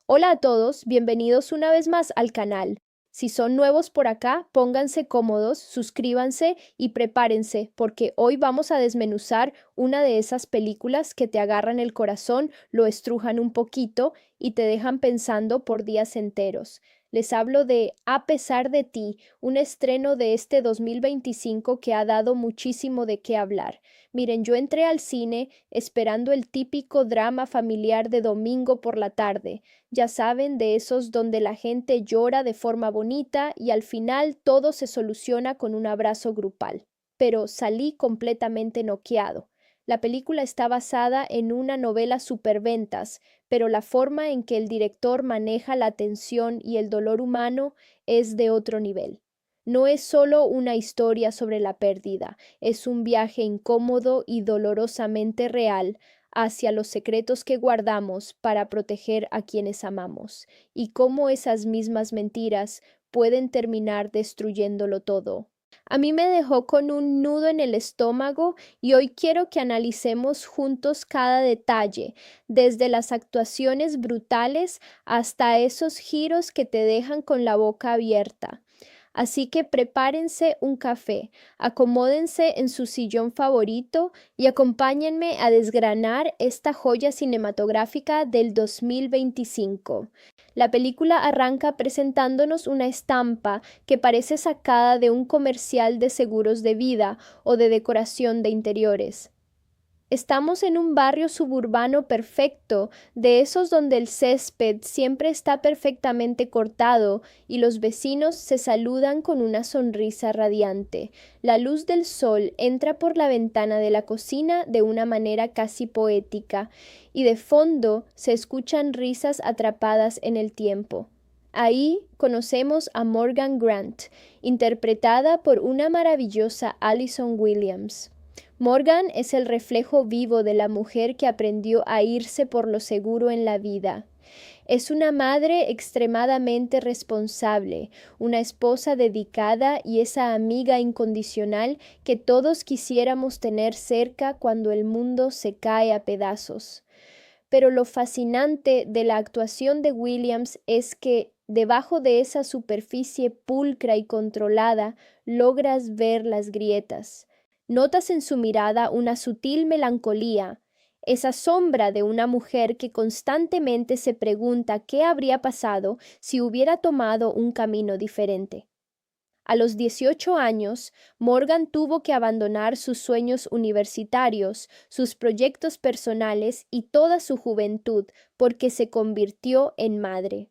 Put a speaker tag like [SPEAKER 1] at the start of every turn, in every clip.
[SPEAKER 1] Hola a todos, bienvenidos una vez más al canal. Si son nuevos por acá, pónganse cómodos, suscríbanse y prepárense porque hoy vamos a desmenuzar una de esas películas que te agarran el corazón, lo estrujan un poquito y te dejan pensando por días enteros. Les hablo de A pesar de ti, un estreno de este 2025 que ha dado muchísimo de qué hablar. Miren, yo entré al cine esperando el típico drama familiar de domingo por la tarde, ya saben, de esos donde la gente llora de forma bonita y al final todo se soluciona con un abrazo grupal. Pero salí completamente noqueado. La película está basada en una novela superventas, pero la forma en que el director maneja la tensión y el dolor humano es de otro nivel. No es solo una historia sobre la pérdida, es un viaje incómodo y dolorosamente real hacia los secretos que guardamos para proteger a quienes amamos, y cómo esas mismas mentiras pueden terminar destruyéndolo todo. A mí me dejó con un nudo en el estómago y hoy quiero que analicemos juntos cada detalle, desde las actuaciones brutales hasta esos giros que te dejan con la boca abierta. Así que prepárense un café, acomódense en su sillón favorito y acompáñenme a desgranar esta joya cinematográfica del 2025. La película arranca presentándonos una estampa que parece sacada de un comercial de seguros de vida o de decoración de interiores. Estamos en un barrio suburbano perfecto, de esos donde el césped siempre está perfectamente cortado y los vecinos se saludan con una sonrisa radiante. La luz del sol entra por la ventana de la cocina de una manera casi poética y de fondo se escuchan risas atrapadas en el tiempo. Ahí conocemos a Morgan Grant, interpretada por una maravillosa Allison Williams. Morgan es el reflejo vivo de la mujer que aprendió a irse por lo seguro en la vida. Es una madre extremadamente responsable, una esposa dedicada y esa amiga incondicional que todos quisiéramos tener cerca cuando el mundo se cae a pedazos. Pero lo fascinante de la actuación de Williams es que debajo de esa superficie pulcra y controlada logras ver las grietas. Notas en su mirada una sutil melancolía, esa sombra de una mujer que constantemente se pregunta qué habría pasado si hubiera tomado un camino diferente. A los 18 años, Morgan tuvo que abandonar sus sueños universitarios, sus proyectos personales y toda su juventud porque se convirtió en madre.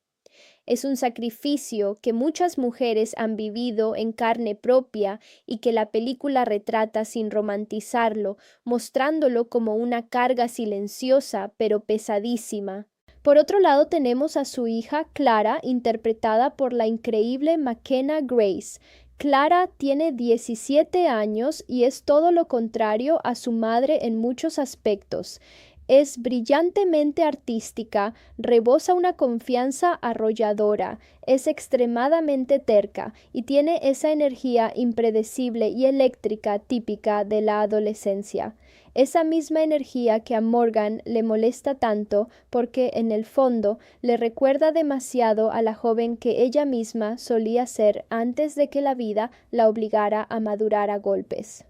[SPEAKER 1] Es un sacrificio que muchas mujeres han vivido en carne propia y que la película retrata sin romantizarlo, mostrándolo como una carga silenciosa pero pesadísima. Por otro lado tenemos a su hija Clara, interpretada por la increíble McKenna Grace. Clara tiene 17 años y es todo lo contrario a su madre en muchos aspectos. Es brillantemente artística, rebosa una confianza arrolladora, es extremadamente terca y tiene esa energía impredecible y eléctrica típica de la adolescencia. Esa misma energía que a Morgan le molesta tanto porque en el fondo le recuerda demasiado a la joven que ella misma solía ser antes de que la vida la obligara a madurar a golpes.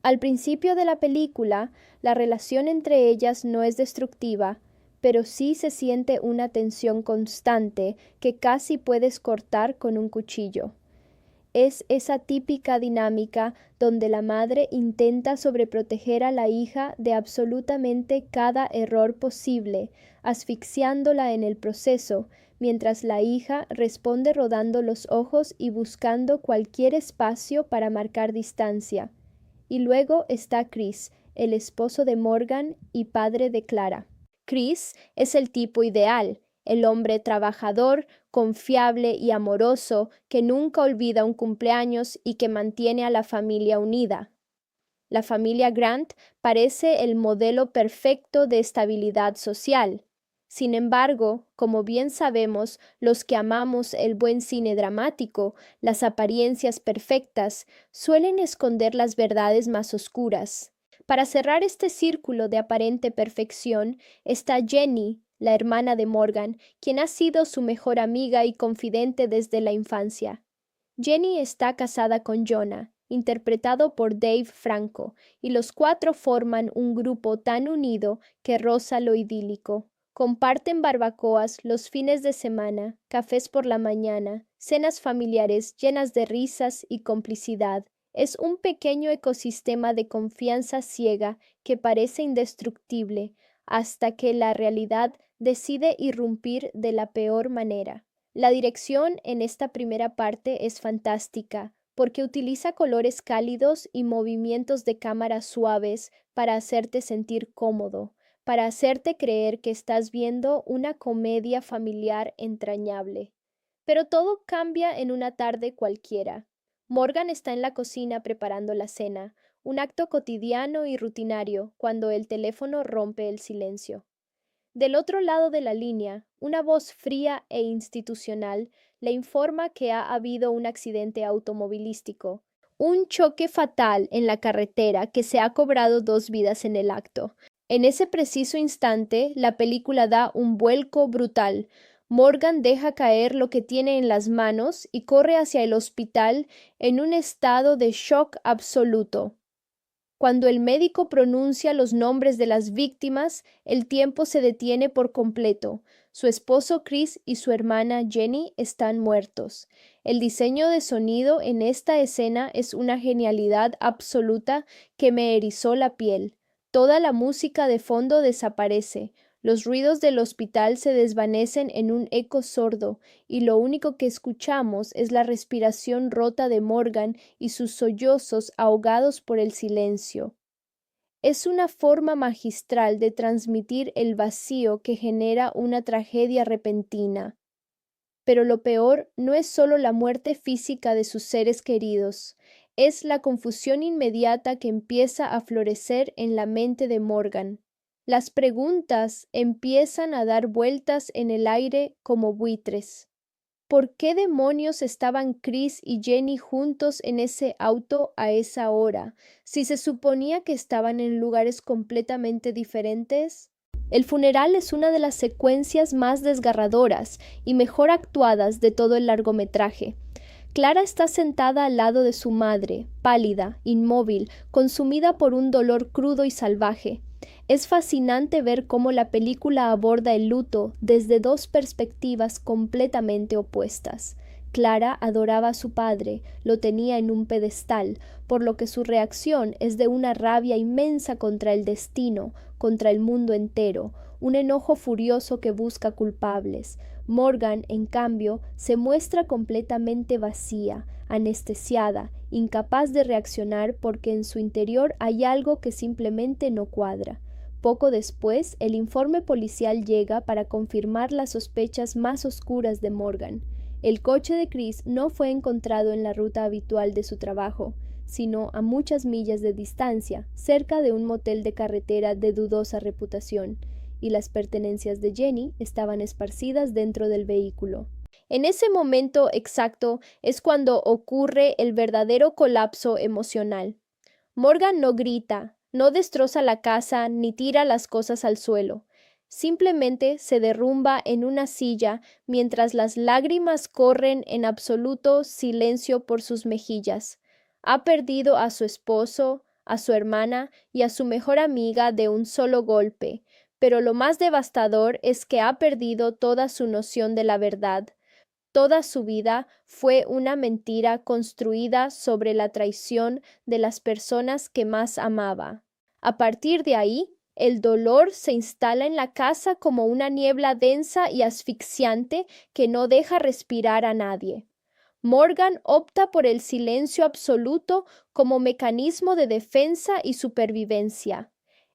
[SPEAKER 1] Al principio de la película, la relación entre ellas no es destructiva, pero sí se siente una tensión constante que casi puedes cortar con un cuchillo. Es esa típica dinámica donde la madre intenta sobreproteger a la hija de absolutamente cada error posible, asfixiándola en el proceso, mientras la hija responde rodando los ojos y buscando cualquier espacio para marcar distancia. Y luego está Chris, el esposo de Morgan y padre de Clara. Chris es el tipo ideal, el hombre trabajador, confiable y amoroso que nunca olvida un cumpleaños y que mantiene a la familia unida. La familia Grant parece el modelo perfecto de estabilidad social. Sin embargo, como bien sabemos, los que amamos el buen cine dramático, las apariencias perfectas, suelen esconder las verdades más oscuras. Para cerrar este círculo de aparente perfección está Jenny, la hermana de Morgan, quien ha sido su mejor amiga y confidente desde la infancia. Jenny está casada con Jonah, interpretado por Dave Franco, y los cuatro forman un grupo tan unido que roza lo idílico. Comparten barbacoas los fines de semana, cafés por la mañana, cenas familiares llenas de risas y complicidad. Es un pequeño ecosistema de confianza ciega que parece indestructible hasta que la realidad decide irrumpir de la peor manera. La dirección en esta primera parte es fantástica porque utiliza colores cálidos y movimientos de cámara suaves para hacerte sentir cómodo, para hacerte creer que estás viendo una comedia familiar entrañable. Pero todo cambia en una tarde cualquiera. Morgan está en la cocina preparando la cena, un acto cotidiano y rutinario, cuando el teléfono rompe el silencio. Del otro lado de la línea, una voz fría e institucional le informa que ha habido un accidente automovilístico, un choque fatal en la carretera que se ha cobrado 2 vidas en el acto. En ese preciso instante, la película da un vuelco brutal. Morgan deja caer lo que tiene en las manos y corre hacia el hospital en un estado de shock absoluto. Cuando el médico pronuncia los nombres de las víctimas, el tiempo se detiene por completo. Su esposo Chris y su hermana Jenny están muertos. El diseño de sonido en esta escena es una genialidad absoluta que me erizó la piel. Toda la música de fondo desaparece. Los ruidos del hospital se desvanecen en un eco sordo, y lo único que escuchamos es la respiración rota de Morgan y sus sollozos ahogados por el silencio. Es una forma magistral de transmitir el vacío que genera una tragedia repentina. Pero lo peor no es solo la muerte física de sus seres queridos, es la confusión inmediata que empieza a florecer en la mente de Morgan. Las preguntas empiezan a dar vueltas en el aire como buitres. ¿Por qué demonios estaban Chris y Jenny juntos en ese auto a esa hora, si se suponía que estaban en lugares completamente diferentes? El funeral es una de las secuencias más desgarradoras y mejor actuadas de todo el largometraje. Clara está sentada al lado de su madre, pálida, inmóvil, consumida por un dolor crudo y salvaje. Es fascinante ver cómo la película aborda el luto desde dos perspectivas completamente opuestas. Clara adoraba a su padre, lo tenía en un pedestal, por lo que su reacción es de una rabia inmensa contra el destino, contra el mundo entero, un enojo furioso que busca culpables. Morgan, en cambio, se muestra completamente vacía, anestesiada, incapaz de reaccionar porque en su interior hay algo que simplemente no cuadra. Poco después, el informe policial llega para confirmar las sospechas más oscuras de Morgan. El coche de Chris no fue encontrado en la ruta habitual de su trabajo, sino a muchas millas de distancia, cerca de un motel de carretera de dudosa reputación, y las pertenencias de Jenny estaban esparcidas dentro del vehículo. En ese momento exacto es cuando ocurre el verdadero colapso emocional. Morgan no grita, no destroza la casa ni tira las cosas al suelo. Simplemente se derrumba en una silla mientras las lágrimas corren en absoluto silencio por sus mejillas. Ha perdido a su esposo, a su hermana y a su mejor amiga de un solo golpe, pero lo más devastador es que ha perdido toda su noción de la verdad. Toda su vida fue una mentira construida sobre la traición de las personas que más amaba. A partir de ahí, el dolor se instala en la casa como una niebla densa y asfixiante que no deja respirar a nadie. Morgan opta por el silencio absoluto como mecanismo de defensa y supervivencia.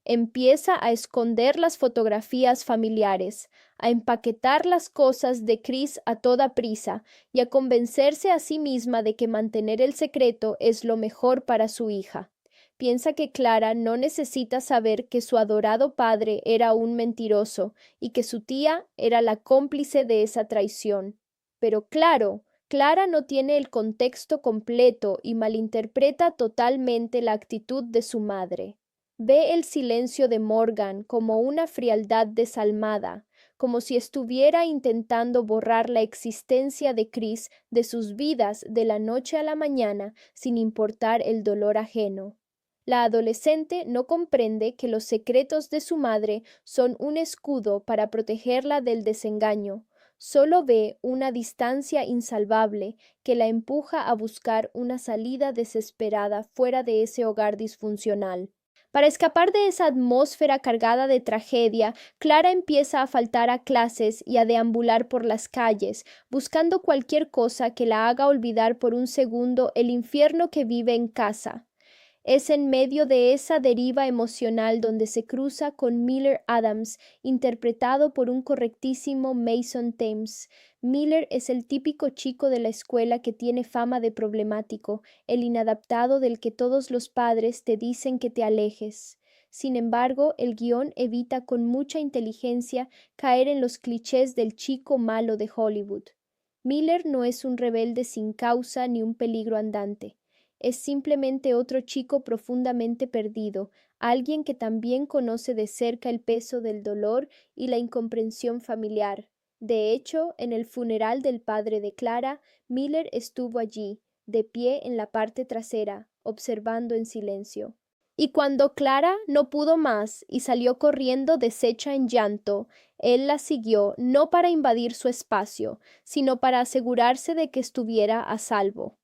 [SPEAKER 1] Empieza a esconder las fotografías familiares, a empaquetar las cosas de Chris a toda prisa y a convencerse a sí misma de que mantener el secreto es lo mejor para su hija. Piensa que Clara no necesita saber que su adorado padre era un mentiroso y que su tía era la cómplice de esa traición. Pero claro, Clara no tiene el contexto completo y malinterpreta totalmente la actitud de su madre. Ve el silencio de Morgan como una frialdad desalmada, como si estuviera intentando borrar la existencia de Chris de sus vidas de la noche a la mañana, sin importar el dolor ajeno. La adolescente no comprende que los secretos de su madre son un escudo para protegerla del desengaño. Solo ve una distancia insalvable que la empuja a buscar una salida desesperada fuera de ese hogar disfuncional. Para escapar de esa atmósfera cargada de tragedia, Clara empieza a faltar a clases y a deambular por las calles, buscando cualquier cosa que la haga olvidar por un segundo el infierno que vive en casa. Es en medio de esa deriva emocional donde se cruza con Miller Adams, interpretado por un correctísimo Mason Thames. Miller es el típico chico de la escuela que tiene fama de problemático, el inadaptado del que todos los padres te dicen que te alejes. Sin embargo, el guión evita con mucha inteligencia caer en los clichés del chico malo de Hollywood. Miller no es un rebelde sin causa ni un peligro andante. Es simplemente otro chico profundamente perdido, alguien que también conoce de cerca el peso del dolor y la incomprensión familiar. De hecho, en el funeral del padre de Clara, Miller estuvo allí, de pie en la parte trasera, observando en silencio. Y cuando Clara no pudo más y salió corriendo deshecha en llanto, él la siguió no para invadir su espacio, sino para asegurarse de que estuviera a salvo.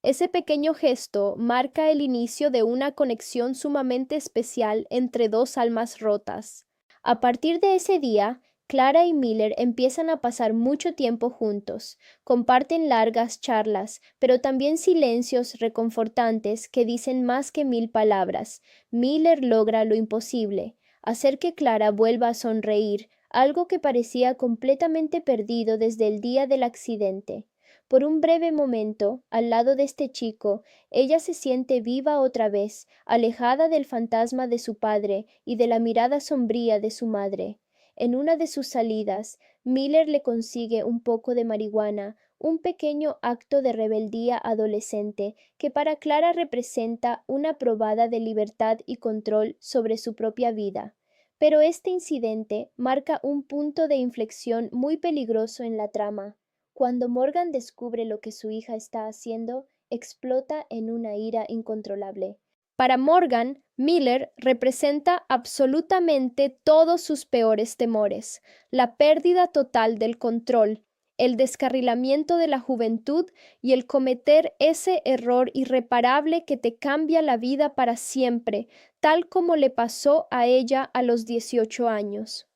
[SPEAKER 1] Ese pequeño gesto marca el inicio de una conexión sumamente especial entre dos almas rotas. A partir de ese día, Clara y Miller empiezan a pasar mucho tiempo juntos, comparten largas charlas, pero también silencios reconfortantes que dicen más que 1000 palabras. Miller logra lo imposible, hacer que Clara vuelva a sonreír, algo que parecía completamente perdido desde el día del accidente. Por un breve momento, al lado de este chico, ella se siente viva otra vez, alejada del fantasma de su padre y de la mirada sombría de su madre. En una de sus salidas, Miller le consigue un poco de marihuana, un pequeño acto de rebeldía adolescente que para Clara representa una probada de libertad y control sobre su propia vida. Pero este incidente marca un punto de inflexión muy peligroso en la trama. Cuando Morgan descubre lo que su hija está haciendo, explota en una ira incontrolable. Para Morgan, Miller representa absolutamente todos sus peores temores: la pérdida total del control, el descarrilamiento de la juventud y el cometer ese error irreparable que te cambia la vida para siempre, tal como le pasó a ella a los 18 años.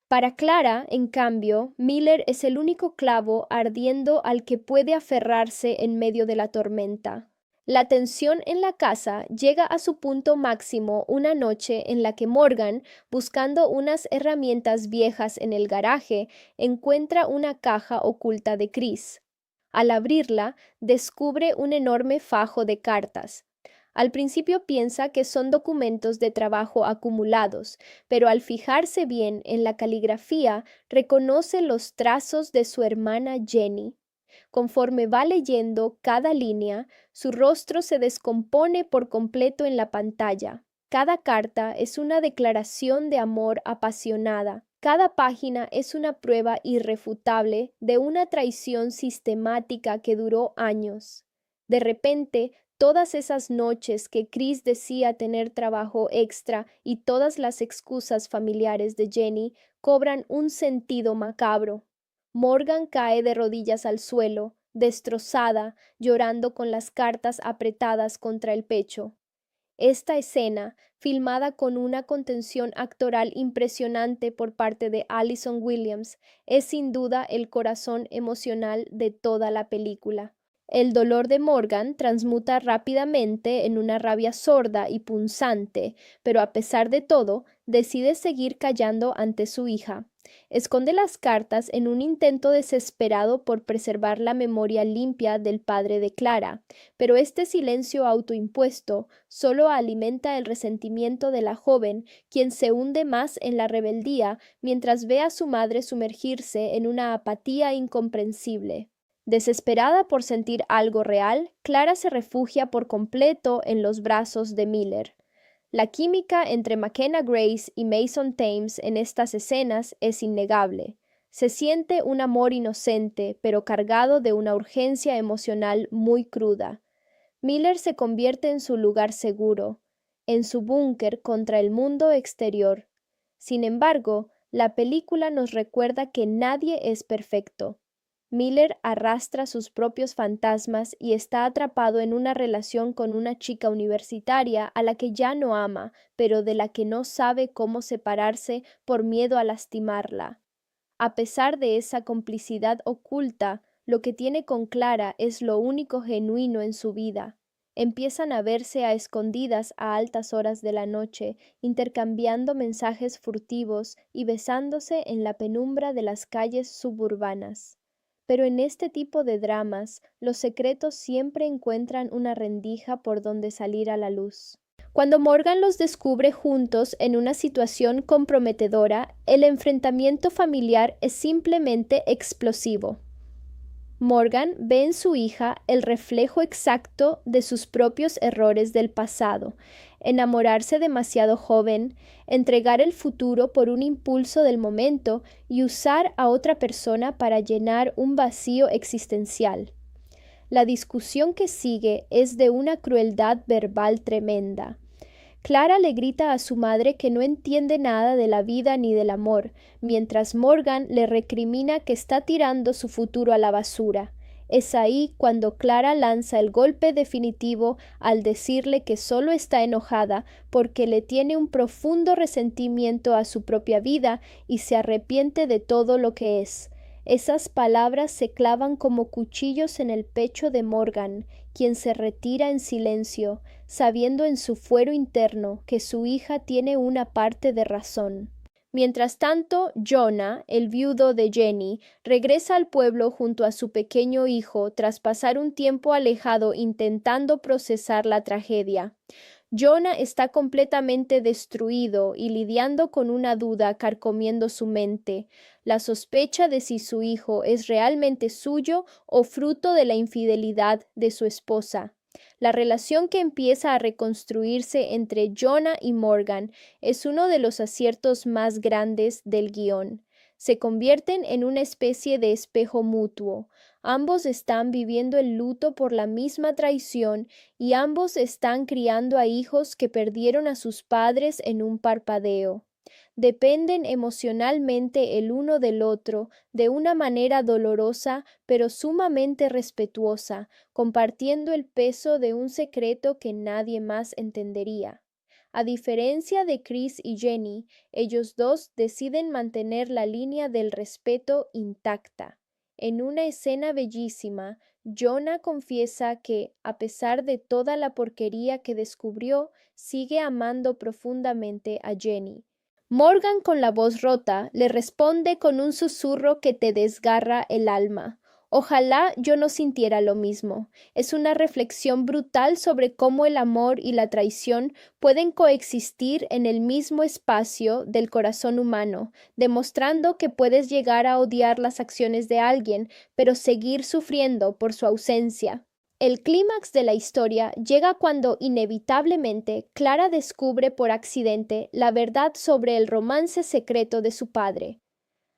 [SPEAKER 1] Para Clara, en cambio, Miller es el único clavo ardiendo al que puede aferrarse en medio de la tormenta. La tensión en la casa llega a su punto máximo una noche en la que Morgan, buscando unas herramientas viejas en el garaje, encuentra una caja oculta de Chris. Al abrirla, descubre un enorme fajo de cartas. Al principio piensa que son documentos de trabajo acumulados, pero al fijarse bien en la caligrafía, reconoce los trazos de su hermana Jenny. Conforme va leyendo cada línea, su rostro se descompone por completo en la pantalla. Cada carta es una declaración de amor apasionada. Cada página es una prueba irrefutable de una traición sistemática que duró años. De repente, todas esas noches que Chris decía tener trabajo extra y todas las excusas familiares de Jenny cobran un sentido macabro. Morgan cae de rodillas al suelo, destrozada, llorando con las cartas apretadas contra el pecho. Esta escena, filmada con una contención actoral impresionante por parte de Allison Williams, es sin duda el corazón emocional de toda la película. El dolor de Morgan transmuta rápidamente en una rabia sorda y punzante, pero a pesar de todo, decide seguir callando ante su hija. Esconde las cartas en un intento desesperado por preservar la memoria limpia del padre de Clara, pero este silencio autoimpuesto solo alimenta el resentimiento de la joven, quien se hunde más en la rebeldía mientras ve a su madre sumergirse en una apatía incomprensible. Desesperada por sentir algo real, Clara se refugia por completo en los brazos de Miller. La química entre McKenna Grace y Mason Thames en estas escenas es innegable. Se siente un amor inocente, pero cargado de una urgencia emocional muy cruda. Miller se convierte en su lugar seguro, en su búnker contra el mundo exterior. Sin embargo, la película nos recuerda que nadie es perfecto. Miller arrastra sus propios fantasmas y está atrapado en una relación con una chica universitaria a la que ya no ama, pero de la que no sabe cómo separarse por miedo a lastimarla. A pesar de esa complicidad oculta, lo que tiene con Clara es lo único genuino en su vida. Empiezan a verse a escondidas a altas horas de la noche, intercambiando mensajes furtivos y besándose en la penumbra de las calles suburbanas. Pero en este tipo de dramas, los secretos siempre encuentran una rendija por donde salir a la luz. Cuando Morgan los descubre juntos en una situación comprometedora, el enfrentamiento familiar es simplemente explosivo. Morgan ve en su hija el reflejo exacto de sus propios errores del pasado: enamorarse demasiado joven, entregar el futuro por un impulso del momento y usar a otra persona para llenar un vacío existencial. La discusión que sigue es de una crueldad verbal tremenda. Clara le grita a su madre que no entiende nada de la vida ni del amor, mientras Morgan le recrimina que está tirando su futuro a la basura. Es ahí cuando Clara lanza el golpe definitivo al decirle que solo está enojada porque le tiene un profundo resentimiento a su propia vida y se arrepiente de todo lo que es. Esas palabras se clavan como cuchillos en el pecho de Morgan, quien se retira en silencio, sabiendo en su fuero interno que su hija tiene una parte de razón. Mientras tanto, Jonah, el viudo de Jenny, regresa al pueblo junto a su pequeño hijo tras pasar un tiempo alejado intentando procesar la tragedia. Jonah está completamente destruido y lidiando con una duda carcomiendo su mente, la sospecha de si su hijo es realmente suyo o fruto de la infidelidad de su esposa. La relación que empieza a reconstruirse entre Jonah y Morgan es uno de los aciertos más grandes del guión. Se convierten en una especie de espejo mutuo. Ambos están viviendo el luto por la misma traición y ambos están criando a hijos que perdieron a sus padres en un parpadeo. Dependen emocionalmente el uno del otro de una manera dolorosa pero sumamente respetuosa, compartiendo el peso de un secreto que nadie más entendería. A diferencia de Chris y Jenny, ellos dos deciden mantener la línea del respeto intacta. En una escena bellísima, Jonah confiesa que, a pesar de toda la porquería que descubrió, sigue amando profundamente a Jenny. Morgan, con la voz rota, le responde con un susurro que te desgarra el alma. Ojalá yo no sintiera lo mismo. Es una reflexión brutal sobre cómo el amor y la traición pueden coexistir en el mismo espacio del corazón humano, demostrando que puedes llegar a odiar las acciones de alguien, pero seguir sufriendo por su ausencia. El clímax de la historia llega cuando inevitablemente Clara descubre por accidente la verdad sobre el romance secreto de su padre.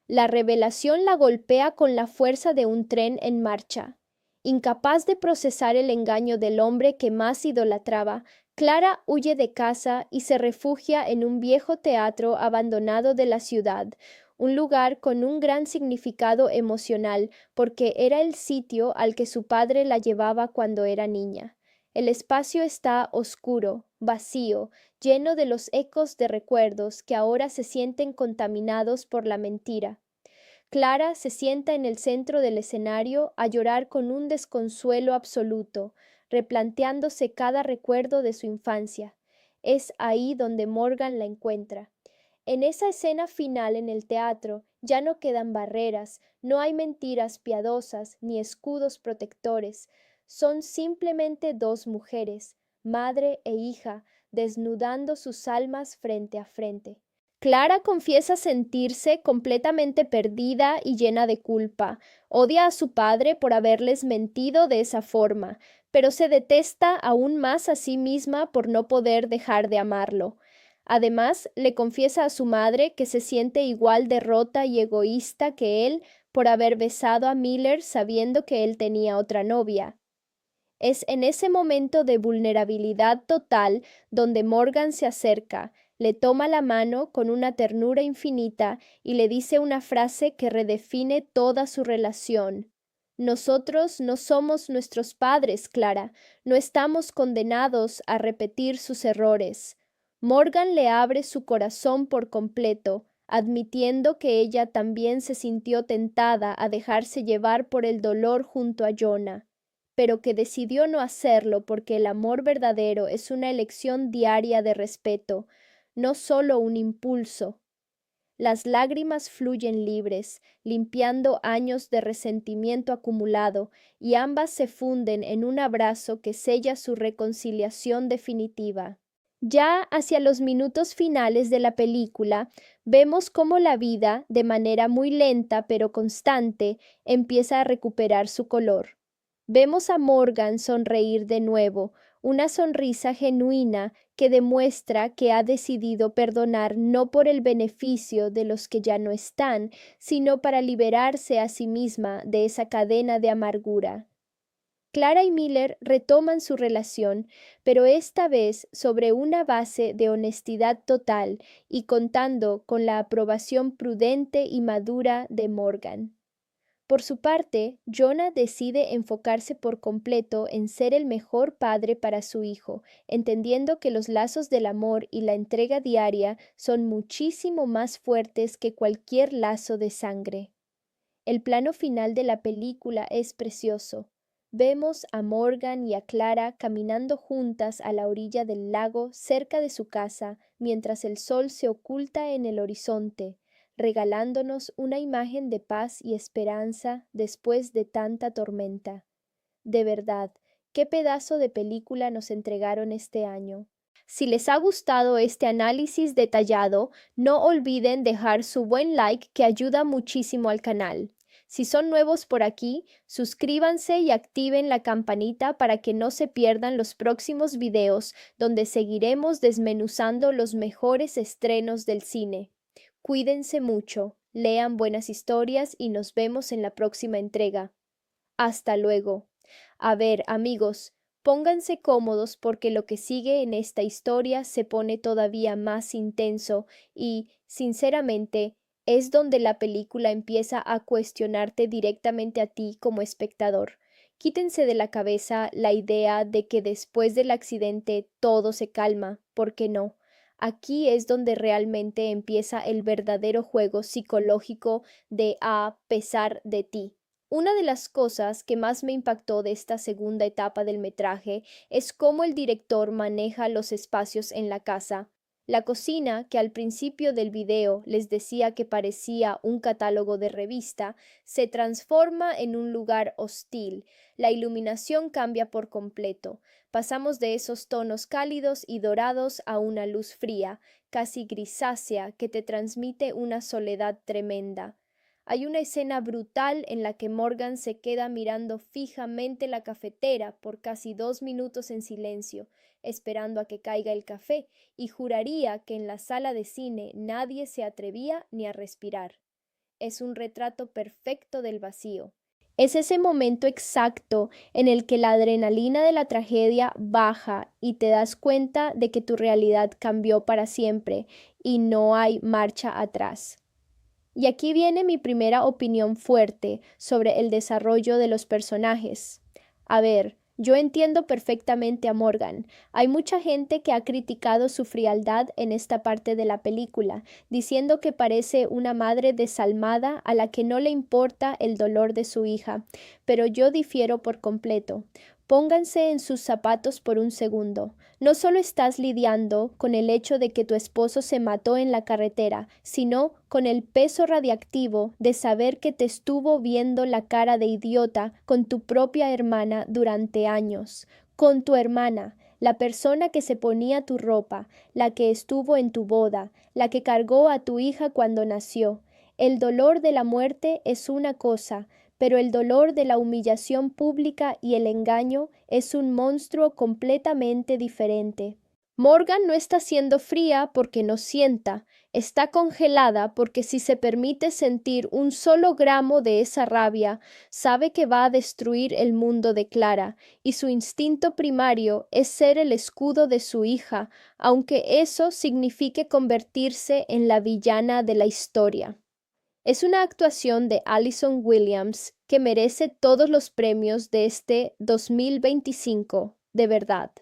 [SPEAKER 1] La revelación la golpea con la fuerza de un tren en marcha. Incapaz de procesar el engaño del hombre que más idolatraba, Clara huye de casa y se refugia en un viejo teatro abandonado de la ciudad, un lugar con un gran significado emocional porque era el sitio al que su padre la llevaba cuando era niña. El espacio está oscuro, vacío, lleno de los ecos de recuerdos que ahora se sienten contaminados por la mentira. Clara se sienta en el centro del escenario a llorar con un desconsuelo absoluto, replanteándose cada recuerdo de su infancia. Es ahí donde Morgan la encuentra. En esa escena final en el teatro ya no quedan barreras, no hay mentiras piadosas ni escudos protectores. Son simplemente dos mujeres, madre e hija, desnudando sus almas frente a frente. Clara confiesa sentirse completamente perdida y llena de culpa. Odia a su padre por haberles mentido de esa forma, pero se detesta aún más a sí misma por no poder dejar de amarlo. Además, le confiesa a su madre que se siente igual de rota y egoísta que él por haber besado a Miller sabiendo que él tenía otra novia. Es en ese momento de vulnerabilidad total donde Morgan se acerca, le toma la mano con una ternura infinita y le dice una frase que redefine toda su relación. Nosotros no somos nuestros padres, Clara, no estamos condenados a repetir sus errores. Morgan le abre su corazón por completo, admitiendo que ella también se sintió tentada a dejarse llevar por el dolor junto a Jonah, pero que decidió no hacerlo porque el amor verdadero es una elección diaria de respeto, no solo un impulso. Las lágrimas fluyen libres, limpiando años de resentimiento acumulado, y ambas se funden en un abrazo que sella su reconciliación definitiva. Ya hacia los minutos finales de la película, vemos cómo la vida, de manera muy lenta pero constante, empieza a recuperar su color. Vemos a Morgan sonreír de nuevo, una sonrisa genuina que demuestra que ha decidido perdonar no por el beneficio de los que ya no están, sino para liberarse a sí misma de esa cadena de amargura. Clara y Miller retoman su relación, pero esta vez sobre una base de honestidad total y contando con la aprobación prudente y madura de Morgan. Por su parte, Jonah decide enfocarse por completo en ser el mejor padre para su hijo, entendiendo que los lazos del amor y la entrega diaria son muchísimo más fuertes que cualquier lazo de sangre. El plano final de la película es precioso. Vemos a Morgan y a Clara caminando juntas a la orilla del lago cerca de su casa mientras el sol se oculta en el horizonte, regalándonos una imagen de paz y esperanza después de tanta tormenta. De verdad, qué pedazo de película nos entregaron este año. Si les ha gustado este análisis detallado, no olviden dejar su buen like que ayuda muchísimo al canal. Si son nuevos por aquí, suscríbanse y activen la campanita para que no se pierdan los próximos videos donde seguiremos desmenuzando los mejores estrenos del cine. Cuídense mucho, lean buenas historias y nos vemos en la próxima entrega. Hasta luego. A ver, amigos, pónganse cómodos porque lo que sigue en esta historia se pone todavía más intenso y, sinceramente, es donde la película empieza a cuestionarte directamente a ti como espectador. Quítense de la cabeza la idea de que después del accidente todo se calma, porque no. Aquí es donde realmente empieza el verdadero juego psicológico de a pesar de ti. Una de las cosas que más me impactó de esta segunda etapa del metraje es cómo el director maneja los espacios en la casa. La cocina, que al principio del video les decía que parecía un catálogo de revista, se transforma en un lugar hostil. La iluminación cambia por completo. Pasamos de esos tonos cálidos y dorados a una luz fría, casi grisácea, que te transmite una soledad tremenda. Hay una escena brutal en la que Morgan se queda mirando fijamente la cafetera por casi 2 minutos en silencio, esperando a que caiga el café, y juraría que en la sala de cine nadie se atrevía ni a respirar. Es un retrato perfecto del vacío. Es ese momento exacto en el que la adrenalina de la tragedia baja y te das cuenta de que tu realidad cambió para siempre y no hay marcha atrás. Y aquí viene mi primera opinión fuerte sobre el desarrollo de los personajes. A ver, yo entiendo perfectamente a Morgan. Hay mucha gente que ha criticado su frialdad en esta parte de la película, diciendo que parece una madre desalmada a la que no le importa el dolor de su hija, pero yo difiero por completo. Pónganse en sus zapatos por un segundo. No solo estás lidiando con el hecho de que tu esposo se mató en la carretera, sino con el peso radiactivo de saber que te estuvo viendo la cara de idiota con tu propia hermana durante años, con tu hermana, la persona que se ponía tu ropa, la que estuvo en tu boda, la que cargó a tu hija cuando nació. El dolor de la muerte es una cosa, pero el dolor de la humillación pública y el engaño es un monstruo completamente diferente. Morgan no está siendo fría porque no sienta, está congelada porque si se permite sentir un solo gramo de esa rabia, sabe que va a destruir el mundo de Clara, y su instinto primario es ser el escudo de su hija, aunque eso signifique convertirse en la villana de la historia. Es una actuación de Allison Williams que merece todos los premios de este 2025, de verdad.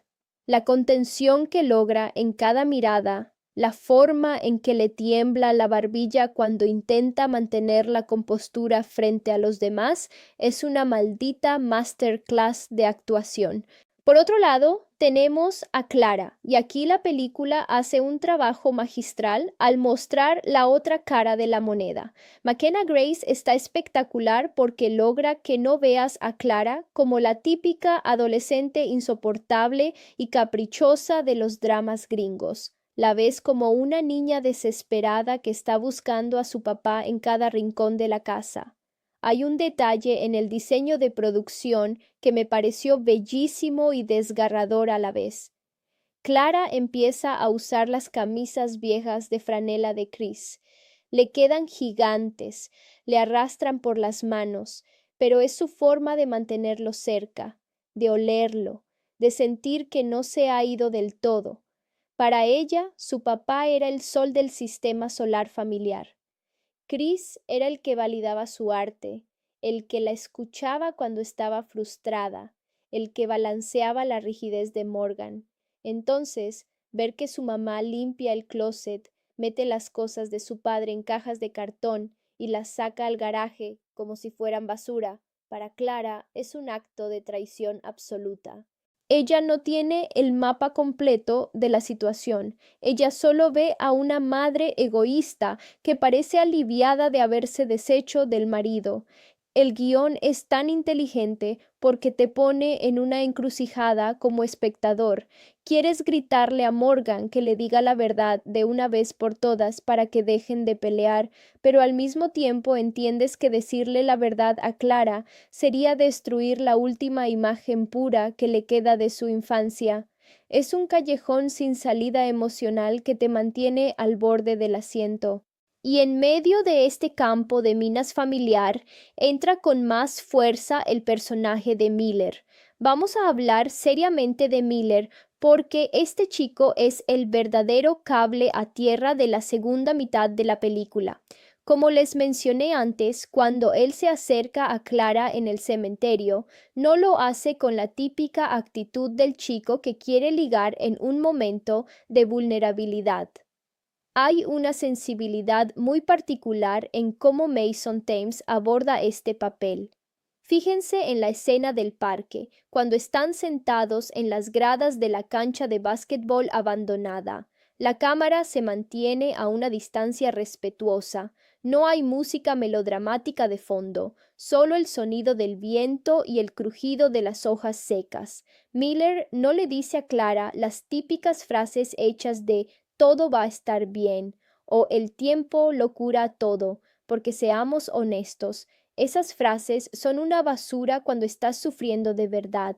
[SPEAKER 1] La contención que logra en cada mirada, la forma en que le tiembla la barbilla cuando intenta mantener la compostura frente a los demás, es una maldita masterclass de actuación. Por otro lado, tenemos a Clara, y aquí la película hace un trabajo magistral al mostrar la otra cara de la moneda. McKenna Grace está espectacular porque logra que no veas a Clara como la típica adolescente insoportable y caprichosa de los dramas gringos. La ves como una niña desesperada que está buscando a su papá en cada rincón de la casa. Hay un detalle en el diseño de producción que me pareció bellísimo y desgarrador a la vez. Clara empieza a usar las camisas viejas de franela de Chris. Le quedan gigantes, le arrastran por las manos, pero es su forma de mantenerlo cerca, de olerlo, de sentir que no se ha ido del todo. Para ella, su papá era el sol del sistema solar familiar. Chris era el que validaba su arte, el que la escuchaba cuando estaba frustrada, el que balanceaba la rigidez de Morgan. Entonces, ver que su mamá limpia el closet, mete las cosas de su padre en cajas de cartón y las saca al garaje como si fueran basura, para Clara es un acto de traición absoluta. Ella no tiene el mapa completo de la situación. Ella solo ve a una madre egoísta que parece aliviada de haberse deshecho del marido. El guión es tan inteligente porque te pone en una encrucijada como espectador. Quieres gritarle a Morgan que le diga la verdad de una vez por todas para que dejen de pelear, pero al mismo tiempo entiendes que decirle la verdad a Clara sería destruir la última imagen pura que le queda de su infancia. Es un callejón sin salida emocional que te mantiene al borde del asiento. Y en medio de este campo de minas familiar entra con más fuerza el personaje de Miller. Vamos a hablar seriamente de Miller porque este chico es el verdadero cable a tierra de la segunda mitad de la película. Como les mencioné antes, cuando él se acerca a Clara en el cementerio, no lo hace con la típica actitud del chico que quiere ligar en un momento de vulnerabilidad. Hay una sensibilidad muy particular en cómo Mason Thames aborda este papel. Fíjense en la escena del parque, cuando están sentados en las gradas de la cancha de básquetbol abandonada. La cámara se mantiene a una distancia respetuosa. No hay música melodramática de fondo, solo el sonido del viento y el crujido de las hojas secas. Miller no le dice a Clara las típicas frases hechas de todo va a estar bien o el tiempo lo cura todo, porque seamos honestos, esas frases son una basura cuando estás sufriendo de verdad.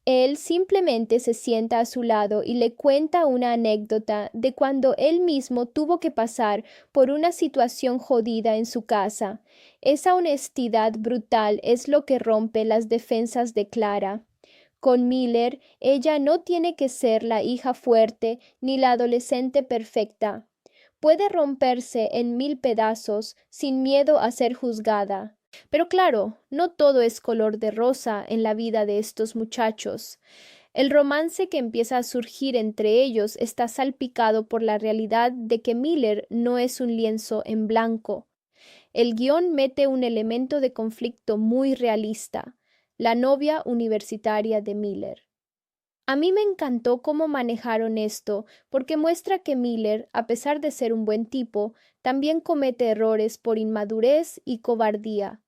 [SPEAKER 1] Él simplemente se sienta a su lado y le cuenta una anécdota de cuando él mismo tuvo que pasar por una situación jodida en su casa. Esa honestidad brutal es lo que rompe las defensas de Clara. Con Miller, ella no tiene que ser la hija fuerte ni la adolescente perfecta. Puede romperse en 1000 pedazos sin miedo a ser juzgada. Pero claro, no todo es color de rosa en la vida de estos muchachos. El romance que empieza a surgir entre ellos está salpicado por la realidad de que Miller no es un lienzo en blanco. El guión mete un elemento de conflicto muy realista, la novia universitaria de Miller. A mí me encantó cómo manejaron esto, porque muestra que Miller, a pesar de ser un buen tipo, también comete errores por inmadurez y cobardía.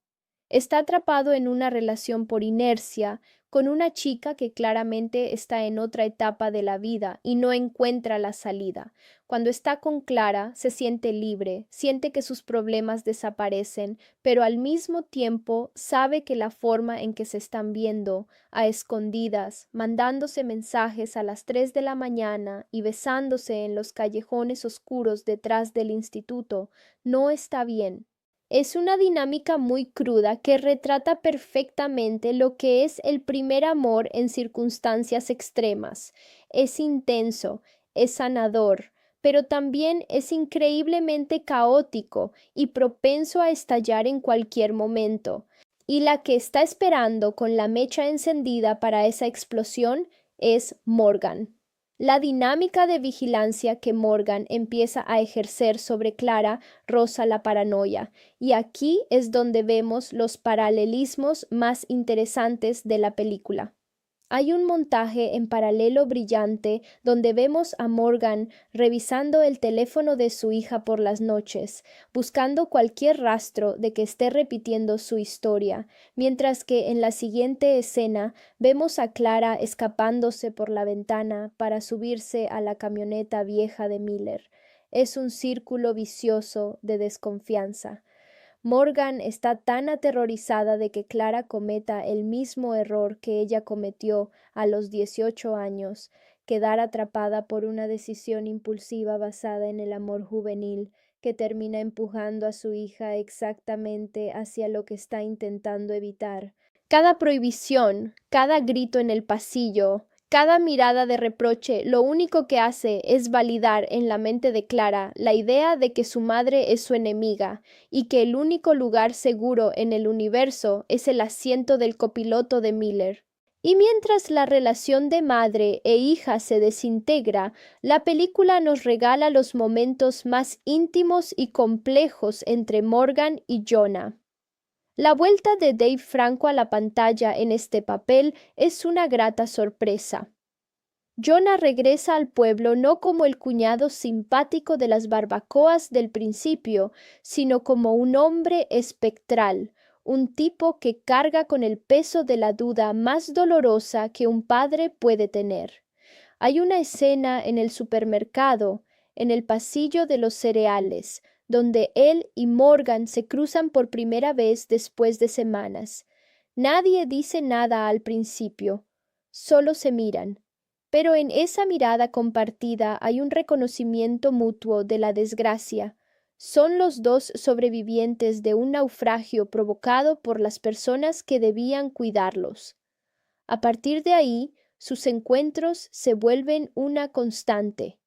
[SPEAKER 1] Está atrapado en una relación por inercia, con una chica que claramente está en otra etapa de la vida y no encuentra la salida. Cuando está con Clara, se siente libre, siente que sus problemas desaparecen, pero al mismo tiempo sabe que la forma en que se están viendo, a escondidas, mandándose mensajes a las 3 de la mañana y besándose en los callejones oscuros detrás del instituto, no está bien. Es una dinámica muy cruda que retrata perfectamente lo que es el primer amor en circunstancias extremas. Es intenso, es sanador, pero también es increíblemente caótico y propenso a estallar en cualquier momento. Y la que está esperando con la mecha encendida para esa explosión es Morgan. La dinámica de vigilancia que Morgan empieza a ejercer sobre Clara roza la paranoia, y aquí es donde vemos los paralelismos más interesantes de la película. Hay un montaje en paralelo brillante donde vemos a Morgan revisando el teléfono de su hija por las noches, buscando cualquier rastro de que esté repitiendo su historia, mientras que en la siguiente escena vemos a Clara escapándose por la ventana para subirse a la camioneta vieja de Miller. Es un círculo vicioso de desconfianza. Morgan está tan aterrorizada de que Clara cometa el mismo error que ella cometió a los 18 años, quedar atrapada por una decisión impulsiva basada en el amor juvenil, que termina empujando a su hija exactamente hacia lo que está intentando evitar. Cada prohibición, cada grito en el pasillo, cada mirada de reproche lo único que hace es validar en la mente de Clara la idea de que su madre es su enemiga y que el único lugar seguro en el universo es el asiento del copiloto de Miller. Y mientras la relación de madre e hija se desintegra, la película nos regala los momentos más íntimos y complejos entre Morgan y Jonah. La vuelta de Dave Franco a la pantalla en este papel es una grata sorpresa. Jonah regresa al pueblo no como el cuñado simpático de las barbacoas del principio, sino como un hombre espectral, un tipo que carga con el peso de la duda más dolorosa que un padre puede tener. Hay una escena en el supermercado, en el pasillo de los cereales, donde él y Morgan se cruzan por primera vez después de semanas. Nadie dice nada al principio, solo se miran. Pero en esa mirada compartida hay un reconocimiento mutuo de la desgracia. Son los dos sobrevivientes de un naufragio provocado por las personas que debían cuidarlos. A partir de ahí, sus encuentros se vuelven una constante.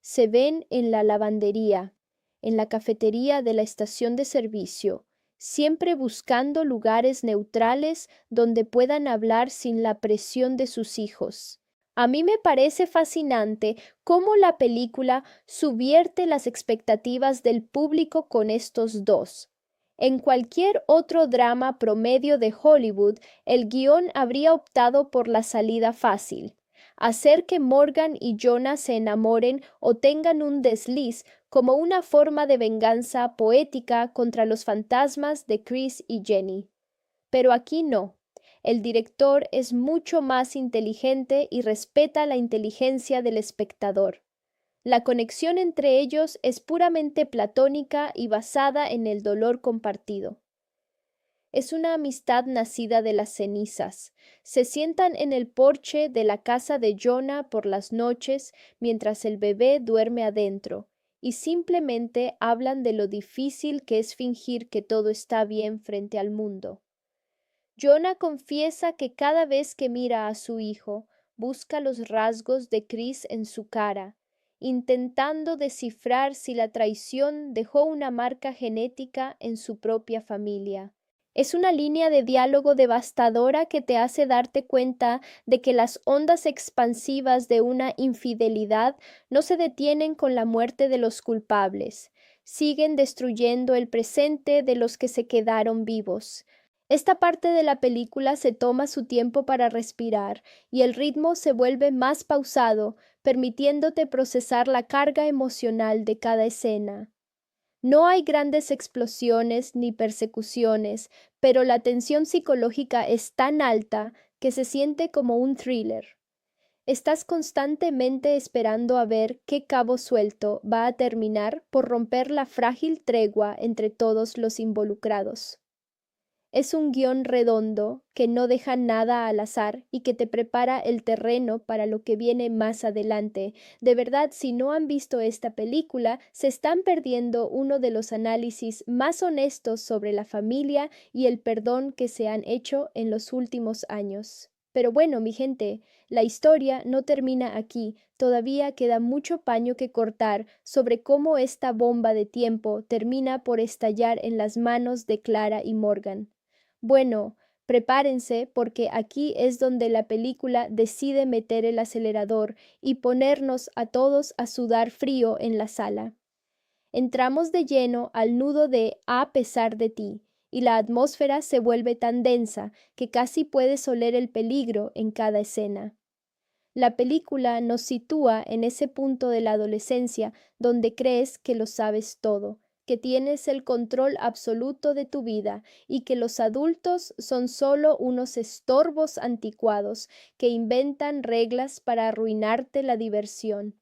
[SPEAKER 1] Se ven en la lavandería, en la cafetería de la estación de servicio, siempre buscando lugares neutrales donde puedan hablar sin la presión de sus hijos. A mí me parece fascinante cómo la película subvierte las expectativas del público con estos dos. En cualquier otro drama promedio de Hollywood, el guión habría optado por la salida fácil, hacer que Morgan y Jonah se enamoren o tengan un desliz como una forma de venganza poética contra los fantasmas de Chris y Jenny. Pero aquí no. El director es mucho más inteligente y respeta la inteligencia del espectador. La conexión entre ellos es puramente platónica y basada en el dolor compartido. Es una amistad nacida de las cenizas. Se sientan en el porche de la casa de Jonah por las noches mientras el bebé duerme adentro y simplemente hablan de lo difícil que es fingir que todo está bien frente al mundo. Jonah confiesa que cada vez que mira a su hijo, busca los rasgos de Chris en su cara, intentando descifrar si la traición dejó una marca genética en su propia familia. Es una línea de diálogo devastadora que te hace darte cuenta de que las ondas expansivas de una infidelidad no se detienen con la muerte de los culpables, siguen destruyendo el presente de los que se quedaron vivos. Esta parte de la película se toma su tiempo para respirar y el ritmo se vuelve más pausado, permitiéndote procesar la carga emocional de cada escena. No hay grandes explosiones ni persecuciones, pero la tensión psicológica es tan alta, que se siente como un thriller. Estás constantemente esperando a ver qué cabo suelto va a terminar por romper la frágil tregua entre todos los involucrados. Es un guión redondo que no deja nada al azar y que te prepara el terreno para lo que viene más adelante. De verdad, si no han visto esta película, se están perdiendo uno de los análisis más honestos sobre la familia y el perdón que se han hecho en los últimos años. Pero bueno, mi gente, la historia no termina aquí. Todavía queda mucho paño que cortar sobre cómo esta bomba de tiempo termina por estallar en las manos de Clara y Morgan. Bueno, prepárense porque aquí es donde la película decide meter el acelerador y ponernos a todos a sudar frío en la sala. Entramos de lleno al nudo de A pesar de ti, y la atmósfera se vuelve tan densa que casi puedes oler el peligro en cada escena. La película nos sitúa en ese punto de la adolescencia donde crees que lo sabes todo, que tienes el control absoluto de tu vida y que los adultos son solo unos estorbos anticuados que inventan reglas para arruinarte la diversión.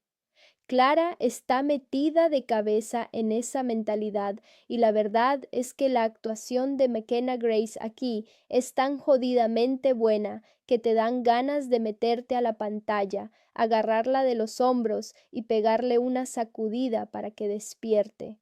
[SPEAKER 1] Clara está metida de cabeza en esa mentalidad y la verdad es que la actuación de McKenna Grace aquí es tan jodidamente buena que te dan ganas de meterte a la pantalla, agarrarla de los hombros y pegarle una sacudida para que despierte.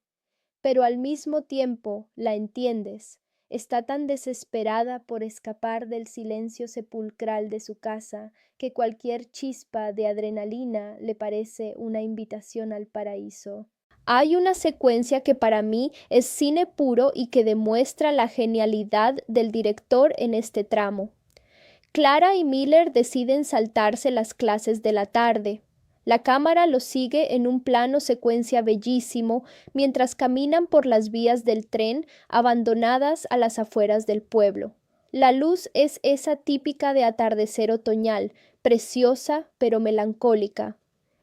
[SPEAKER 1] Pero al mismo tiempo la entiendes. Está tan desesperada por escapar del silencio sepulcral de su casa que cualquier chispa de adrenalina le parece una invitación al paraíso. Hay una secuencia que para mí es cine puro y que demuestra la genialidad del director en este tramo. Clara y Miller deciden saltarse las clases de la tarde. La cámara los sigue en un plano secuencia bellísimo mientras caminan por las vías del tren abandonadas a las afueras del pueblo. La luz es esa típica de atardecer otoñal, preciosa pero melancólica.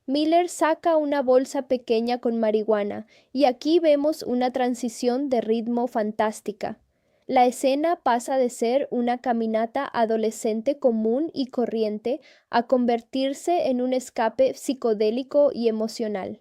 [SPEAKER 1] Miller saca una bolsa pequeña con marihuana y aquí vemos una transición de ritmo fantástica. La escena pasa de ser una caminata adolescente común y corriente a convertirse en un escape psicodélico y emocional.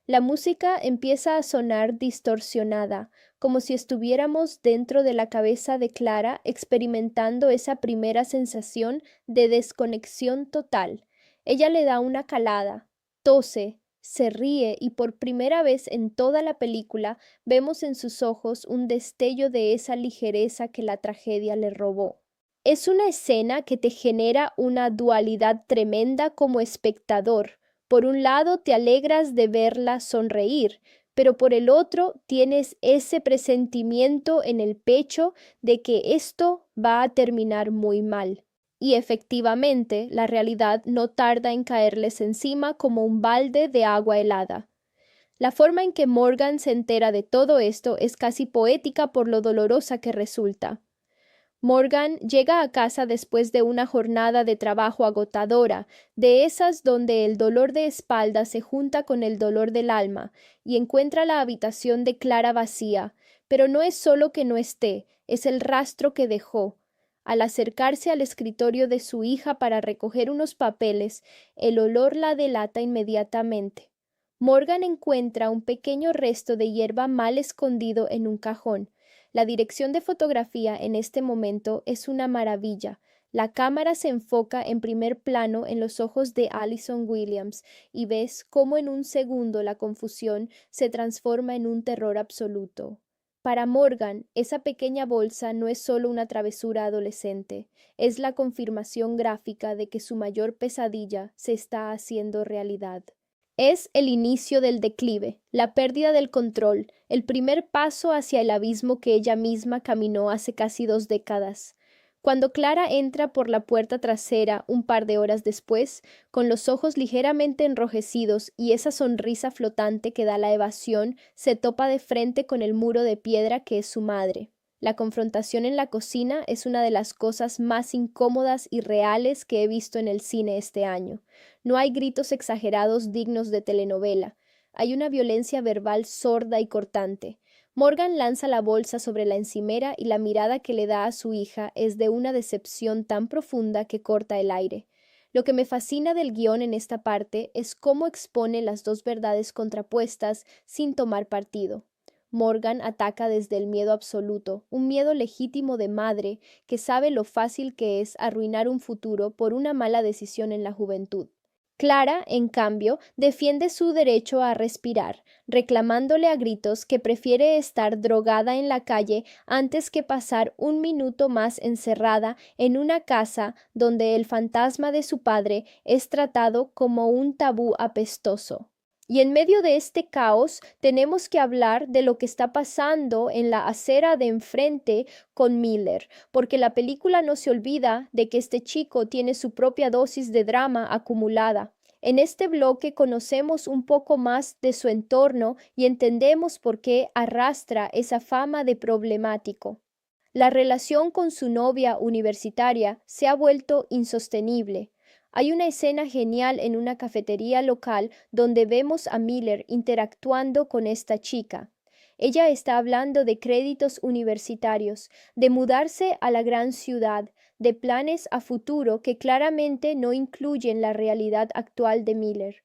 [SPEAKER 1] La música empieza a sonar distorsionada, como si estuviéramos dentro de la cabeza de Clara experimentando esa primera sensación de desconexión total. Ella le da una calada, tose, se ríe y por primera vez en toda la película vemos en sus ojos un destello de esa ligereza que la tragedia le robó. Es una escena que te genera una dualidad tremenda como espectador. Por un lado te alegras de verla sonreír, pero por el otro tienes ese presentimiento en el pecho de que esto va a terminar muy mal. Y efectivamente, la realidad no tarda en caerles encima como un balde de agua helada. La forma en que Morgan se entera de todo esto es casi poética por lo dolorosa que resulta. Morgan llega a casa después de una jornada de trabajo agotadora, de esas donde el dolor de espalda se junta con el dolor del alma, y encuentra la habitación de Clara vacía, pero no es solo que no esté, es el rastro que dejó. Al acercarse al escritorio de su hija para recoger unos papeles, el olor la delata inmediatamente. Morgan encuentra un pequeño resto de hierba mal escondido en un cajón. La dirección de fotografía en este momento es una maravilla. La cámara se enfoca en primer plano en los ojos de Allison Williams y ves cómo en un segundo la confusión se transforma en un terror absoluto. Para Morgan, esa pequeña bolsa no es solo una travesura adolescente, es la confirmación gráfica de que su mayor pesadilla se está haciendo realidad. Es el inicio del declive, la pérdida del control, el primer paso hacia el abismo que ella misma caminó hace casi 2 décadas. Cuando Clara entra por la puerta trasera un par de horas después, con los ojos ligeramente enrojecidos y esa sonrisa flotante que da la evasión, se topa de frente con el muro de piedra que es su madre. La confrontación en la cocina es una de las cosas más incómodas y reales que he visto en el cine este año. No hay gritos exagerados dignos de telenovela. Hay una violencia verbal sorda y cortante. Morgan lanza la bolsa sobre la encimera y la mirada que le da a su hija es de una decepción tan profunda que corta el aire. Lo que me fascina del guión en esta parte es cómo expone las dos verdades contrapuestas sin tomar partido. Morgan ataca desde el miedo absoluto, un miedo legítimo de madre que sabe lo fácil que es arruinar un futuro por una mala decisión en la juventud. Clara, en cambio, defiende su derecho a respirar, reclamándole a gritos que prefiere estar drogada en la calle antes que pasar un minuto más encerrada en una casa donde el fantasma de su padre es tratado como un tabú apestoso. Y en medio de este caos tenemos que hablar de lo que está pasando en la acera de enfrente con Miller, porque la película no se olvida de que este chico tiene su propia dosis de drama acumulada. En este bloque conocemos un poco más de su entorno y entendemos por qué arrastra esa fama de problemático. La relación con su novia universitaria se ha vuelto insostenible. Hay una escena genial en una cafetería local donde vemos a Miller interactuando con esta chica. Ella está hablando de créditos universitarios, de mudarse a la gran ciudad, de planes a futuro que claramente no incluyen la realidad actual de Miller.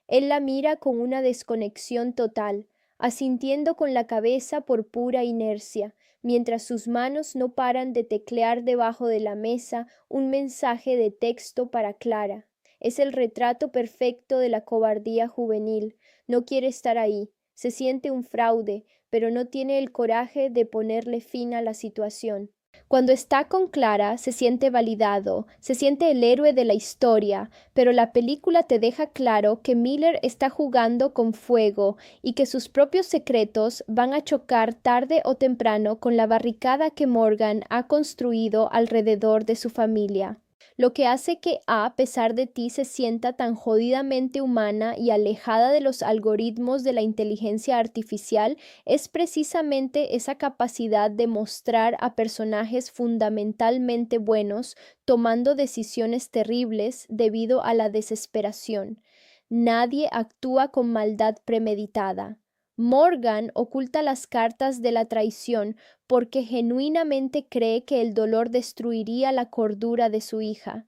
[SPEAKER 1] Él la mira con una desconexión total, asintiendo con la cabeza por pura inercia, mientras sus manos no paran de teclear debajo de la mesa un mensaje de texto para Clara. Es el retrato perfecto de la cobardía juvenil. No quiere estar ahí, se siente un fraude, pero no tiene el coraje de ponerle fin a la situación. Cuando está con Clara, se siente validado, se siente el héroe de la historia, pero la película te deja claro que Miller está jugando con fuego y que sus propios secretos van a chocar tarde o temprano con la barricada que Morgan ha construido alrededor de su familia. Lo que hace que a pesar de ti se sienta tan jodidamente humana y alejada de los algoritmos de la inteligencia artificial es precisamente esa capacidad de mostrar a personajes fundamentalmente buenos tomando decisiones terribles debido a la desesperación. Nadie actúa con maldad premeditada. Morgan oculta las cartas de la traición porque genuinamente cree que el dolor destruiría la cordura de su hija.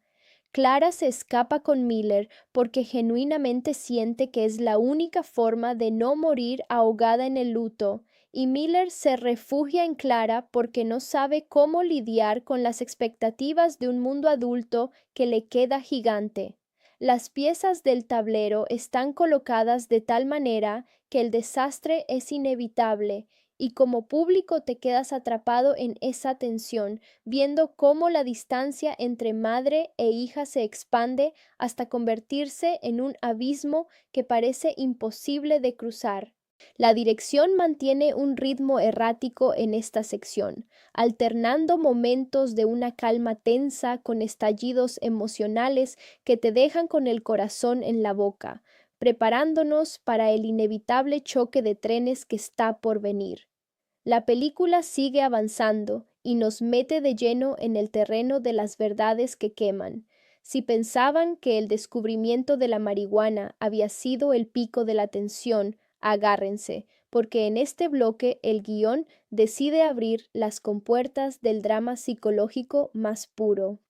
[SPEAKER 1] Clara se escapa con Miller porque genuinamente siente que es la única forma de no morir ahogada en el luto, y Miller se refugia en Clara porque no sabe cómo lidiar con las expectativas de un mundo adulto que le queda gigante. Las piezas del tablero están colocadas de tal manera que el desastre es inevitable y como público te quedas atrapado en esa tensión, viendo cómo la distancia entre madre e hija se expande hasta convertirse en un abismo que parece imposible de cruzar. La dirección mantiene un ritmo errático en esta sección, alternando momentos de una calma tensa con estallidos emocionales que te dejan con el corazón en la boca, preparándonos para el inevitable choque de trenes que está por venir. La película sigue avanzando y nos mete de lleno en el terreno de las verdades que queman. Si pensaban que el descubrimiento de la marihuana había sido el pico de la tensión, agárrense, porque en este bloque el guión decide abrir las compuertas del drama psicológico más puro.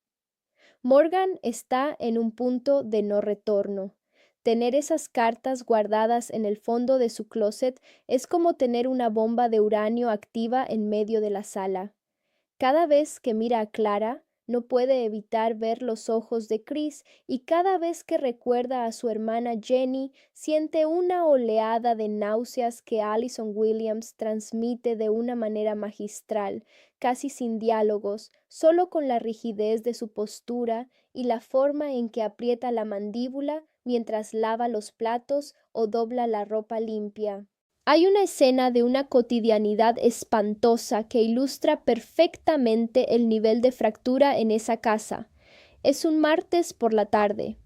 [SPEAKER 1] Morgan está en un punto de no retorno. Tener esas cartas guardadas en el fondo de su closet es como tener una bomba de uranio activa en medio de la sala. Cada vez que mira a Clara, no puede evitar ver los ojos de Chris y cada vez que recuerda a su hermana Jenny, siente una oleada de náuseas que Allison Williams transmite de una manera magistral, casi sin diálogos, solo con la rigidez de su postura y la forma en que aprieta la mandíbula mientras lava los platos o dobla la ropa limpia. Hay una escena de una cotidianidad espantosa que ilustra perfectamente el nivel de fractura en esa casa. Es un martes por la tarde.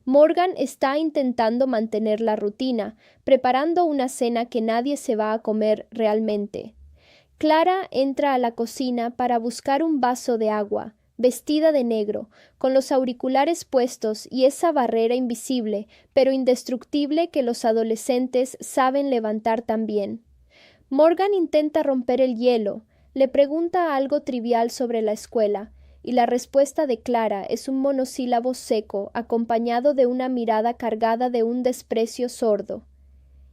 [SPEAKER 1] Morgan está intentando mantener la rutina, preparando una cena que nadie se va a comer realmente. Clara entra a la cocina para buscar un vaso de agua, vestida de negro, con los auriculares puestos y esa barrera invisible, pero indestructible que los adolescentes saben levantar también. Morgan intenta romper el hielo, le pregunta algo trivial sobre la escuela, y la respuesta de Clara es un monosílabo seco acompañado de una mirada cargada de un desprecio sordo.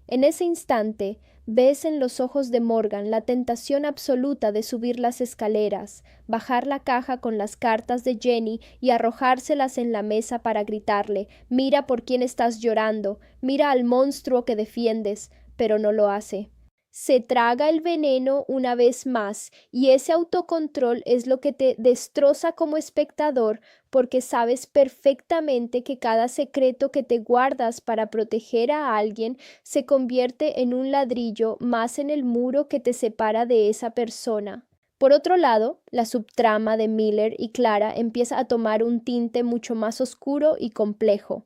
[SPEAKER 1] En ese instante, ves en los ojos de Morgan la tentación absoluta de subir las escaleras, bajar la caja con las cartas de Jenny y arrojárselas en la mesa para gritarle: «Mira por quién estás llorando, mira al monstruo que defiendes», pero no lo hace. Se traga el veneno una vez más, y ese autocontrol es lo que te destroza como espectador, porque sabes perfectamente que cada secreto que te guardas para proteger a alguien se convierte en un ladrillo más en el muro que te separa de esa persona. Por otro lado, la subtrama de Miller y Clara empieza a tomar un tinte mucho más oscuro y complejo.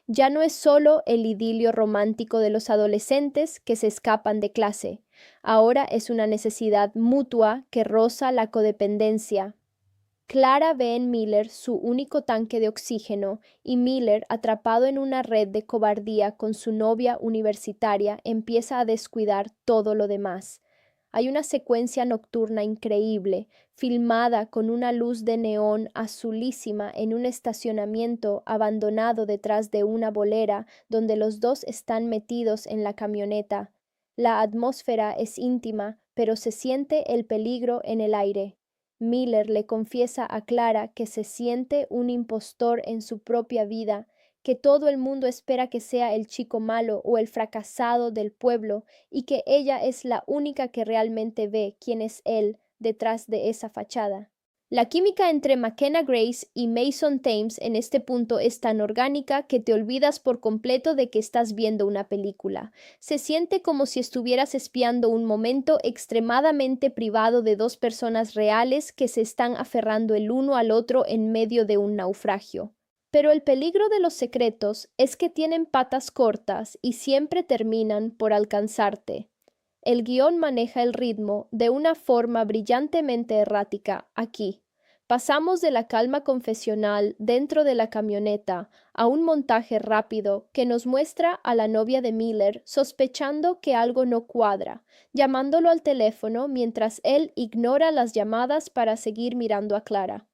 [SPEAKER 1] Ya no es solo el idilio romántico de los adolescentes que se escapan de clase, ahora es una necesidad mutua que roza la codependencia. Clara ve en Miller su único tanque de oxígeno, y Miller, atrapado en una red de cobardía con su novia universitaria, empieza a descuidar todo lo demás. Hay una secuencia nocturna increíble, filmada con una luz de neón azulísima en un estacionamiento abandonado detrás de una bolera donde los dos están metidos en la camioneta. La atmósfera es íntima, pero se siente el peligro en el aire. Miller le confiesa a Clara que se siente un impostor en su propia vida, que todo el mundo espera que sea el chico malo o el fracasado del pueblo, y que ella es la única que realmente ve quién es él detrás de esa fachada. La química entre McKenna Grace y Mason Thames en este punto es tan orgánica que te olvidas por completo de que estás viendo una película. Se siente como si estuvieras espiando un momento extremadamente privado de dos personas reales que se están aferrando el uno al otro en medio de un naufragio. Pero el peligro de los secretos es que tienen patas cortas y siempre terminan por alcanzarte. El guión maneja el ritmo de una forma brillantemente errática aquí. Pasamos de la calma confesional dentro de la camioneta a un montaje rápido que nos muestra a la novia de Miller sospechando que algo no cuadra, llamándolo al teléfono mientras él ignora las llamadas para seguir mirando a Clara.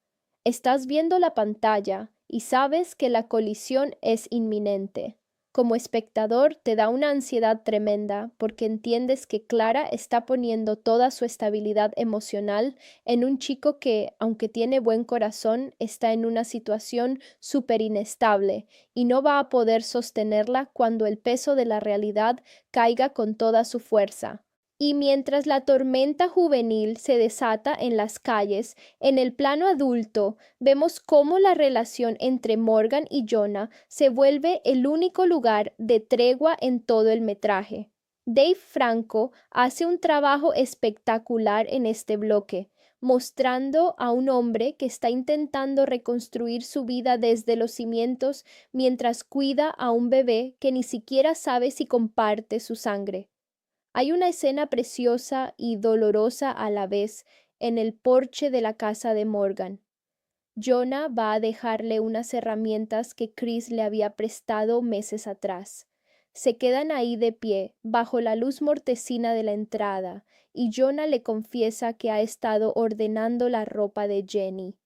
[SPEAKER 1] Estás viendo la pantalla y sabes que la colisión es inminente. Como espectador te da una ansiedad tremenda porque entiendes que Clara está poniendo toda su estabilidad emocional en un chico que, aunque tiene buen corazón, está en una situación súper inestable y no va a poder sostenerla cuando el peso de la realidad caiga con toda su fuerza. Y mientras la tormenta juvenil se desata en las calles, en el plano adulto, vemos cómo la relación entre Morgan y Jonah se vuelve el único lugar de tregua en todo el metraje. Dave Franco hace un trabajo espectacular en este bloque, mostrando a un hombre que está intentando reconstruir su vida desde los cimientos mientras cuida a un bebé que ni siquiera sabe si comparte su sangre. Hay una escena preciosa y dolorosa a la vez en el porche de la casa de Morgan. Jonah va a dejarle unas herramientas que Chris le había prestado meses atrás. Se quedan ahí de pie, bajo la luz mortecina de la entrada, y Jonah le confiesa que ha estado ordenando la ropa de Jenny.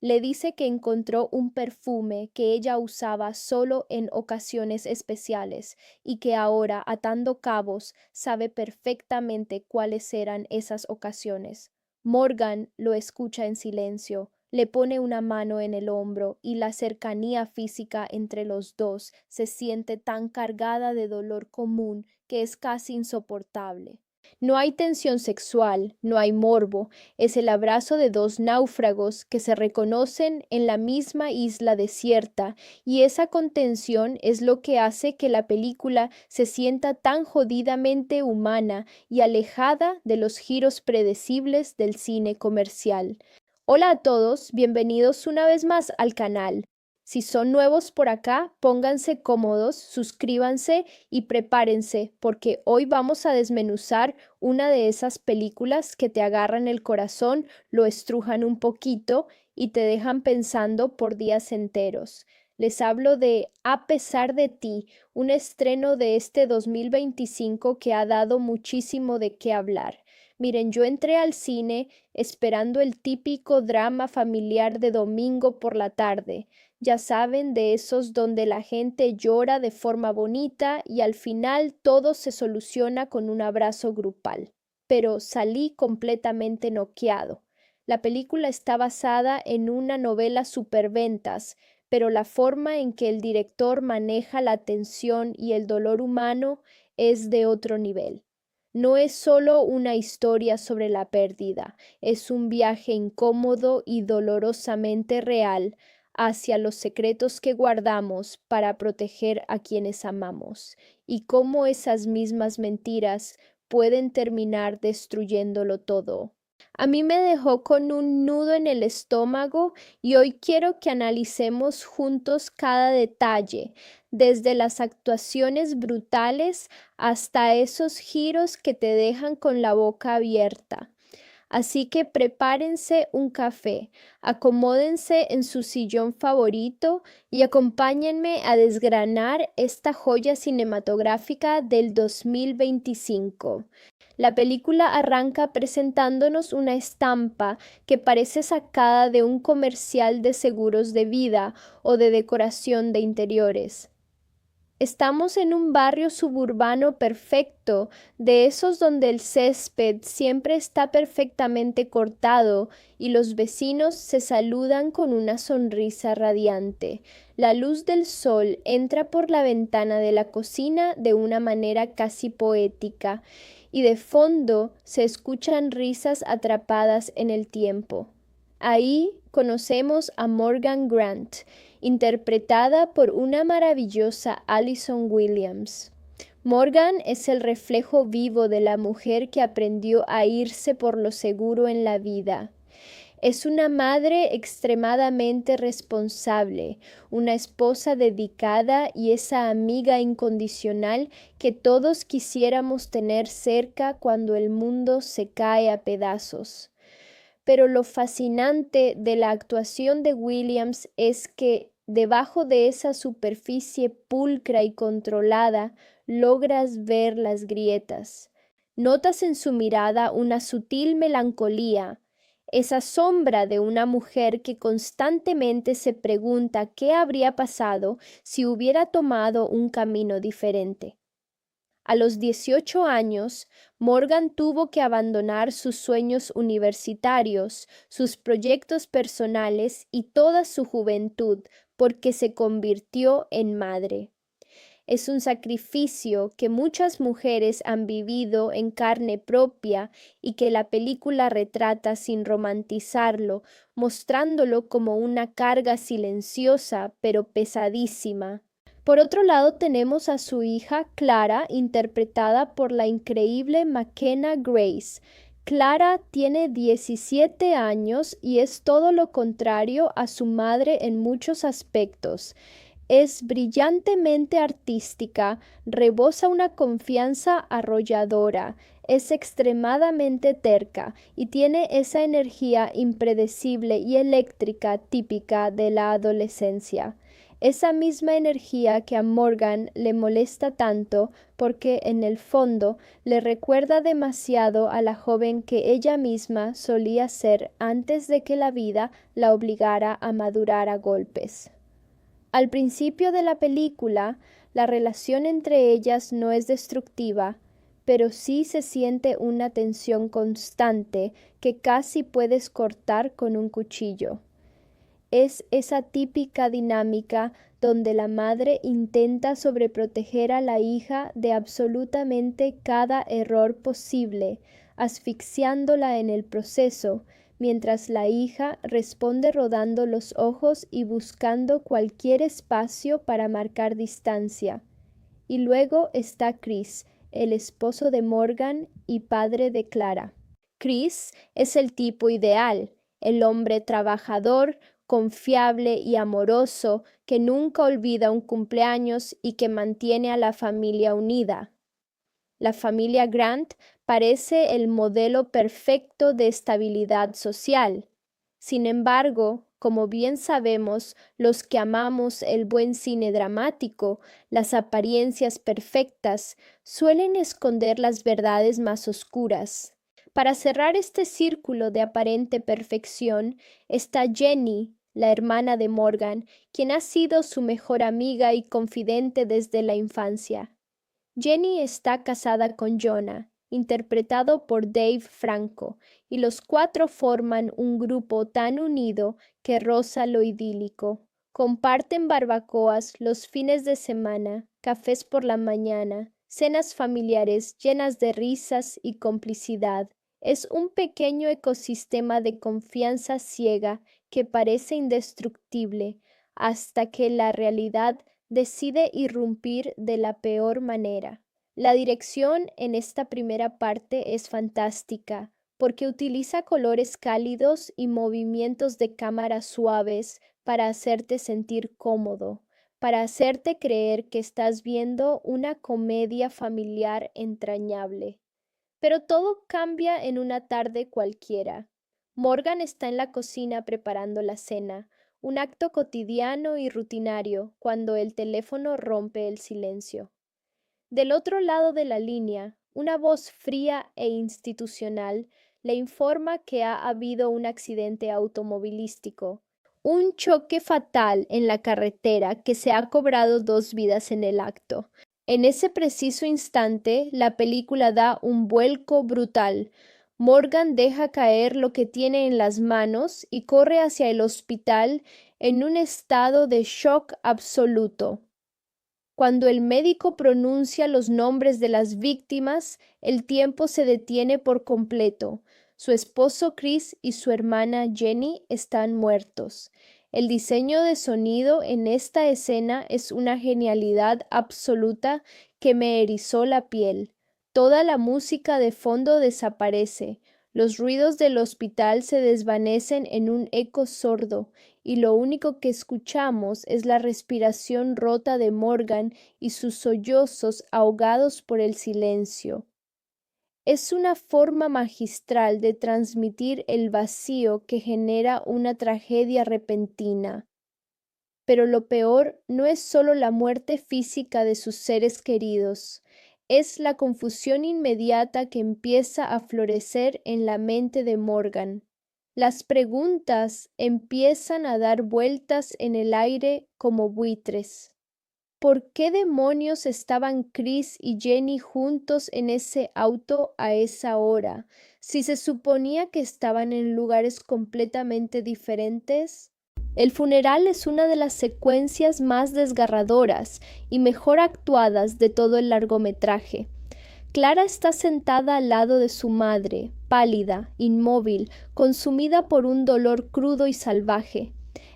[SPEAKER 1] Le dice que encontró un perfume que ella usaba solo en ocasiones especiales y que ahora, atando cabos, sabe perfectamente cuáles eran esas ocasiones. Morgan lo escucha en silencio, le pone una mano en el hombro y la cercanía física entre los dos se siente tan cargada de dolor común que es casi insoportable. No hay tensión sexual, no hay morbo, es el abrazo de dos náufragos que se reconocen en la misma isla desierta, y esa contención es lo que hace que la película se sienta tan jodidamente humana y alejada de los giros predecibles del cine comercial. Hola a todos, bienvenidos una vez más al canal. Si son nuevos por acá, pónganse cómodos, suscríbanse y prepárense porque hoy vamos a desmenuzar una de esas películas que te agarran el corazón, lo estrujan un poquito y te dejan pensando por días enteros. Les hablo de A pesar de ti, un estreno de este 2025 que ha dado muchísimo de qué hablar. Miren, yo entré al cine esperando el típico drama familiar de domingo por la tarde. Ya saben, de esos donde la gente llora de forma bonita y al final todo se soluciona con un abrazo grupal. Pero salí completamente noqueado. La película está basada en una novela superventas, pero la forma en que el director maneja la tensión y el dolor humano es de otro nivel. No es solo una historia sobre la pérdida, es un viaje incómodo y dolorosamente real hacia los secretos que guardamos para proteger a quienes amamos y cómo esas mismas mentiras pueden terminar destruyéndolo todo. A mí me dejó con un nudo en el estómago y hoy quiero que analicemos juntos cada detalle, desde las actuaciones brutales hasta esos giros que te dejan con la boca abierta. Así que prepárense un café, acomódense en su sillón favorito y acompáñenme a desgranar esta joya cinematográfica del 2025. La película arranca presentándonos una estampa que parece sacada de un comercial de seguros de vida o de decoración de interiores. Estamos en un barrio suburbano perfecto, de esos donde el césped siempre está perfectamente cortado y los vecinos se saludan con una sonrisa radiante. La luz del sol entra por la ventana de la cocina de una manera casi poética y de fondo se escuchan risas atrapadas en el tiempo. Ahí conocemos a Morgan Grant, interpretada por una maravillosa Allison Williams. Morgan es el reflejo vivo de la mujer que aprendió a irse por lo seguro en la vida. Es una madre extremadamente responsable, una esposa dedicada y esa amiga incondicional que todos quisiéramos tener cerca cuando el mundo se cae a pedazos. Pero lo fascinante de la actuación de Williams es que debajo de esa superficie pulcra y controlada logras ver las grietas. Notas en su mirada una sutil melancolía, esa sombra de una mujer que constantemente se pregunta qué habría pasado si hubiera tomado un camino diferente. A los 18 años, Morgan tuvo que abandonar sus sueños universitarios, sus proyectos personales y toda su juventud porque se convirtió en madre. Es un sacrificio que muchas mujeres han vivido en carne propia y que la película retrata sin romantizarlo, mostrándolo como una carga silenciosa pero pesadísima. Por otro lado, tenemos a su hija Clara, interpretada por la increíble McKenna Grace. Clara tiene 17 años y es todo lo contrario a su madre en muchos aspectos. Es brillantemente artística, rebosa una confianza arrolladora, es extremadamente terca y tiene esa energía impredecible y eléctrica típica de la adolescencia. Esa misma energía que a Morgan le molesta tanto porque en el fondo le recuerda demasiado a la joven que ella misma solía ser antes de que la vida la obligara a madurar a golpes. Al principio de la película, la relación entre ellas no es destructiva, pero sí se siente una tensión constante que casi puedes cortar con un cuchillo. Es esa típica dinámica donde la madre intenta sobreproteger a la hija de absolutamente cada error posible, asfixiándola en el proceso, mientras la hija responde rodando los ojos y buscando cualquier espacio para marcar distancia. Y luego está Chris, el esposo de Morgan y padre de Clara. Chris es el tipo ideal, el hombre trabajador, confiable y amoroso que nunca olvida un cumpleaños y que mantiene a la familia unida. La familia Grant parece el modelo perfecto de estabilidad social. Sin embargo, Como bien sabemos, los que amamos el buen cine dramático, las apariencias perfectas, suelen esconder las verdades más oscuras. Para cerrar este círculo de aparente perfección está Jenny, la hermana de Morgan, quien ha sido su mejor amiga y confidente desde la infancia. Jenny está casada con Jonah, interpretado por Dave Franco, y los cuatro forman un grupo tan unido que roza lo idílico. Comparten barbacoas los fines de semana, cafés por la mañana, cenas familiares llenas de risas y complicidad. Es un pequeño ecosistema de confianza ciega que parece indestructible hasta que la realidad decide irrumpir de la peor manera. La dirección en esta primera parte es fantástica porque utiliza colores cálidos y movimientos de cámara suaves para hacerte sentir cómodo, para hacerte creer que estás viendo una comedia familiar entrañable. Pero todo cambia en una tarde cualquiera. Morgan está en la cocina preparando la cena, un acto cotidiano y rutinario, cuando el teléfono rompe el silencio. Del otro lado de la línea, una voz fría e institucional le informa que ha habido un accidente automovilístico, un choque fatal en la carretera que se ha cobrado 2 vidas en el acto. En ese preciso instante, la película da un vuelco brutal. Morgan deja caer lo que tiene en las manos y corre hacia el hospital en un estado de shock absoluto. Cuando el médico pronuncia los nombres de las víctimas, el tiempo se detiene por completo. Su esposo Chris y su hermana Jenny están muertos. El diseño de sonido en esta escena es una genialidad absoluta que me erizó la piel. Toda la música de fondo desaparece. Los ruidos del hospital se desvanecen en un eco sordo y lo único que escuchamos es la respiración rota de Morgan y sus sollozos ahogados por el silencio. Es una forma magistral de transmitir el vacío que genera una tragedia repentina. Pero lo peor no es solo la muerte física de sus seres queridos, es la confusión inmediata que empieza a florecer en la mente de Morgan. Las preguntas empiezan a dar vueltas en el aire como buitres. ¿Por qué demonios estaban Chris y Jenny juntos en ese auto a esa hora, si se suponía que estaban en lugares completamente diferentes? El funeral es una de las secuencias más desgarradoras y mejor actuadas de todo el largometraje. Clara está sentada al lado de su madre, pálida, inmóvil, consumida por un dolor crudo y salvaje.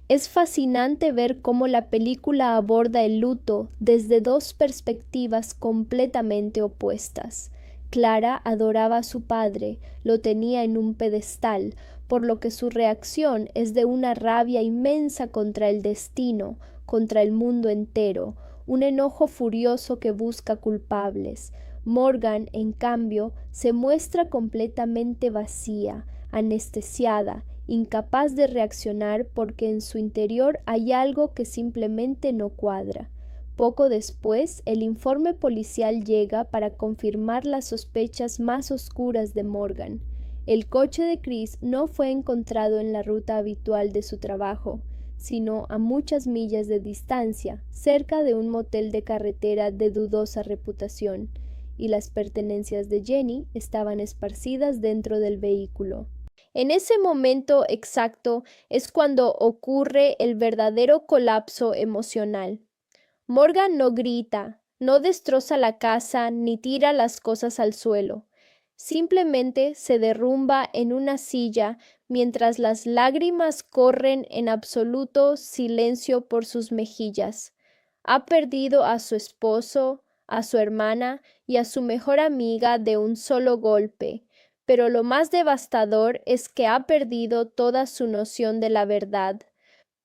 [SPEAKER 1] Es fascinante ver cómo la película aborda el luto desde dos perspectivas completamente opuestas. Clara adoraba a su padre, lo tenía en un pedestal, por lo que su reacción es de una rabia inmensa contra el destino, contra el mundo entero, un enojo furioso que busca culpables. Morgan, en cambio, se muestra completamente vacía, anestesiada, incapaz de reaccionar porque en su interior hay algo que simplemente no cuadra. Poco después, el informe policial llega para confirmar las sospechas más oscuras de Morgan. El coche de Chris no fue encontrado en la ruta habitual de su trabajo, sino a muchas millas de distancia, cerca de un motel de carretera de dudosa reputación, y las pertenencias de Jenny estaban esparcidas dentro del vehículo. En ese momento exacto es cuando ocurre el verdadero colapso emocional. Morgan no grita, no destroza la casa ni tira las cosas al suelo. Simplemente se derrumba en una silla mientras las lágrimas corren en absoluto silencio por sus mejillas. Ha perdido a su esposo, a su hermana y a su mejor amiga de un solo golpe, pero lo más devastador es que ha perdido toda su noción de la verdad.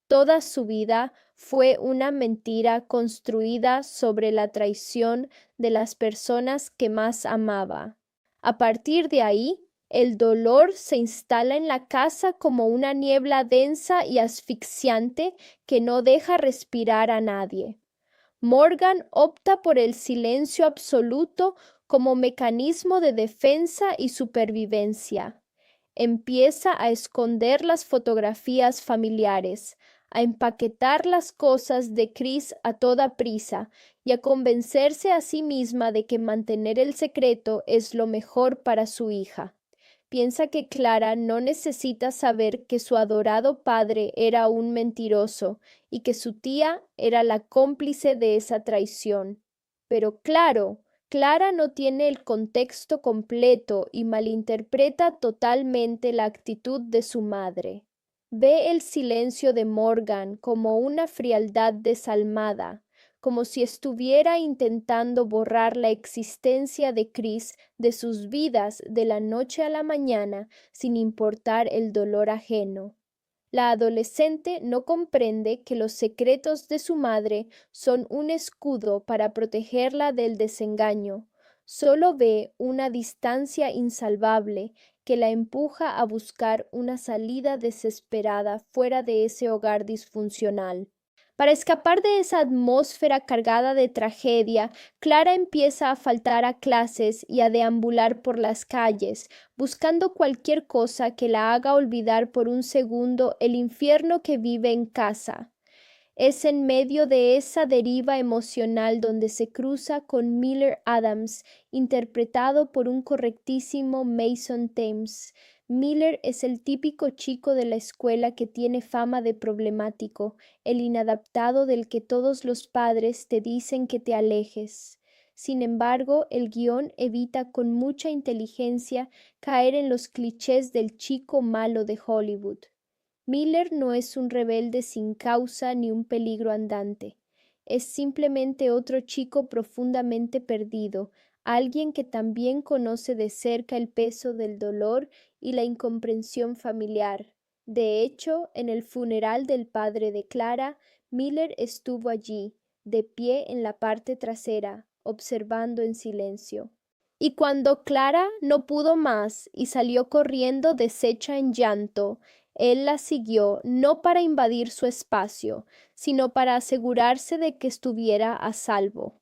[SPEAKER 1] Toda su vida fue una mentira construida sobre la traición de las personas que más amaba. A partir de ahí, El dolor se instala en la casa como una niebla densa y asfixiante que no deja respirar a nadie. Morgan opta por el silencio absoluto como mecanismo de defensa y supervivencia. Empieza a esconder las fotografías familiares, a empaquetar las cosas de Chris a toda prisa y a convencerse a sí misma de que mantener el secreto es lo mejor para su hija. Piensa que Clara no necesita saber que su adorado padre era un mentiroso y que su tía era la cómplice de esa traición. Pero claro, Clara no tiene el contexto completo y malinterpreta totalmente la actitud de su madre. Ve el silencio de Morgan como una frialdad desalmada, como si estuviera intentando borrar la existencia de Chris de sus vidas de la noche a la mañana sin importar el dolor ajeno. La adolescente no comprende que los secretos de su madre son un escudo para protegerla del desengaño. Solo ve una distancia insalvable que la empuja a buscar una salida desesperada fuera de ese hogar disfuncional. Para escapar de esa atmósfera cargada de tragedia, Clara empieza a faltar a clases y a deambular por las calles, buscando cualquier cosa que la haga olvidar por un segundo el infierno que vive en casa. Es en medio de esa deriva emocional donde se cruza con Miller Adams, interpretado por un correctísimo Mason Thames. Miller es el típico chico de la escuela que tiene fama de problemático, el inadaptado del que todos los padres te dicen que te alejes. Sin embargo, el guión evita con mucha inteligencia caer en los clichés del chico malo de Hollywood. Miller no es un rebelde sin causa ni un peligro andante. Es simplemente otro chico profundamente perdido, alguien que también conoce de cerca el peso del dolor y la incomprensión familiar. De hecho, en el funeral del padre de Clara, Miller estuvo allí, de pie en la parte trasera, observando en silencio. Y cuando Clara no pudo más y salió corriendo deshecha en llanto, él la siguió no para invadir su espacio, sino para asegurarse de que estuviera a salvo.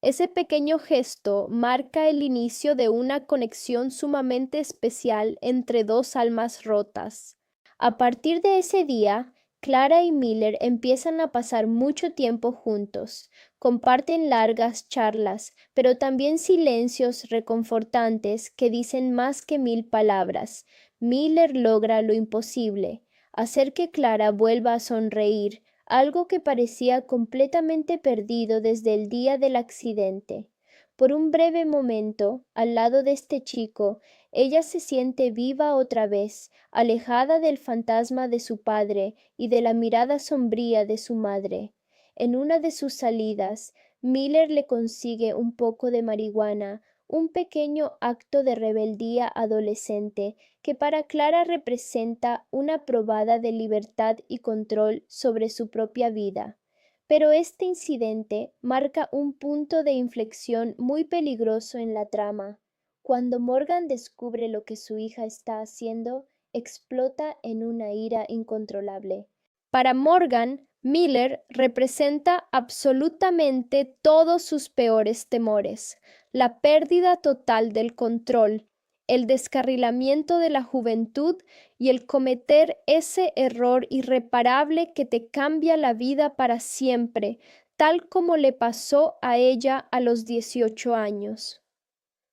[SPEAKER 1] Ese pequeño gesto marca el inicio de una conexión sumamente especial entre dos almas rotas. A partir de ese día, Clara y Miller empiezan a pasar mucho tiempo juntos, comparten largas charlas, pero también silencios reconfortantes que dicen más que 1000 palabras. Miller logra lo imposible, hacer que Clara vuelva a sonreír, algo que parecía completamente perdido desde el día del accidente. Por un breve momento, al lado de este chico, ella se siente viva otra vez, alejada del fantasma de su padre y de la mirada sombría de su madre. En una de sus salidas, Miller le consigue un poco de marihuana, un pequeño acto de rebeldía adolescente que para Clara representa una probada de libertad y control sobre su propia vida. Pero este incidente marca un punto de inflexión muy peligroso en la trama. Cuando Morgan descubre lo que su hija está haciendo, explota en una ira incontrolable. Para Morgan, Miller representa absolutamente todos sus peores temores: la pérdida total del control, el descarrilamiento de la juventud y el cometer ese error irreparable que te cambia la vida para siempre, tal como le pasó a ella a los 18 años.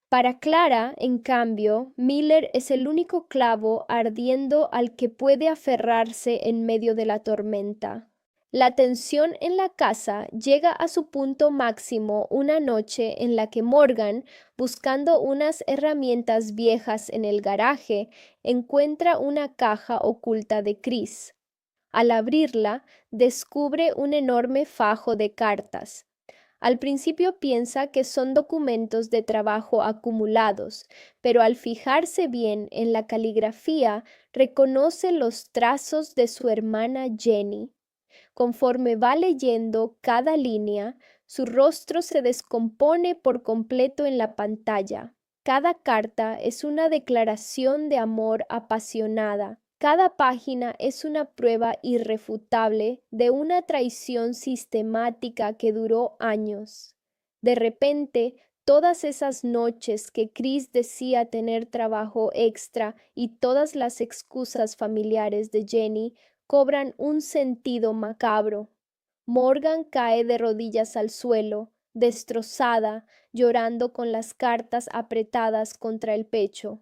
[SPEAKER 1] Para Clara, en cambio, Miller es el único clavo ardiendo al que puede aferrarse en medio de la tormenta. La tensión en la casa llega a su punto máximo una noche en la que Morgan, buscando unas herramientas viejas en el garaje, encuentra una caja oculta de Chris. Al abrirla, descubre un enorme fajo de cartas. Al principio piensa que son documentos de trabajo acumulados, pero al fijarse bien en la caligrafía, reconoce los trazos de su hermana Jenny. Conforme va leyendo cada línea, su rostro se descompone por completo en la pantalla. Cada carta es una declaración de amor apasionada. Cada página es una prueba irrefutable de una traición sistemática que duró años. De repente, todas esas noches que Chris decía tener trabajo extra y todas las excusas familiares de Jenny cobran un sentido macabro. Morgan cae de rodillas al suelo, destrozada, llorando con las cartas apretadas contra el pecho.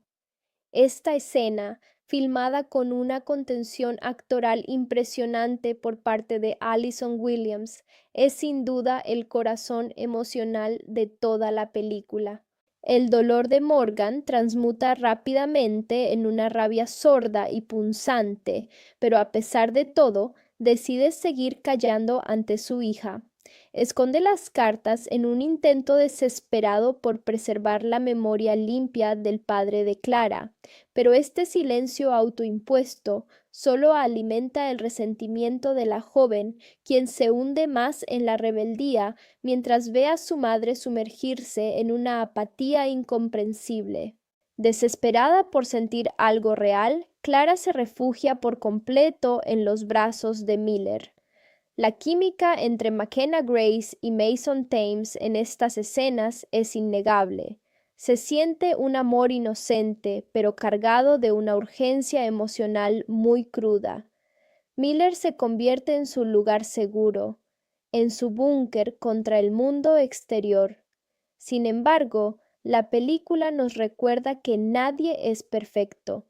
[SPEAKER 1] Esta escena, filmada con una contención actoral impresionante por parte de Allison Williams, es sin duda el corazón emocional de toda la película. El dolor de Morgan transmuta rápidamente en una rabia sorda y punzante, pero a pesar de todo, decide seguir callando ante su hija. Esconde las cartas en un intento desesperado por preservar la memoria limpia del padre de Clara, pero este silencio autoimpuesto solo alimenta el resentimiento de la joven, quien se hunde más en la rebeldía mientras ve a su madre sumergirse en una apatía incomprensible. Desesperada por sentir algo real, Clara se refugia por completo en los brazos de Miller. La química entre McKenna Grace y Mason Thames en estas escenas es innegable. Se siente un amor inocente, pero cargado de una urgencia emocional muy cruda. Miller se convierte en su lugar seguro, en su búnker contra el mundo exterior. Sin embargo, la película nos recuerda que nadie es perfecto.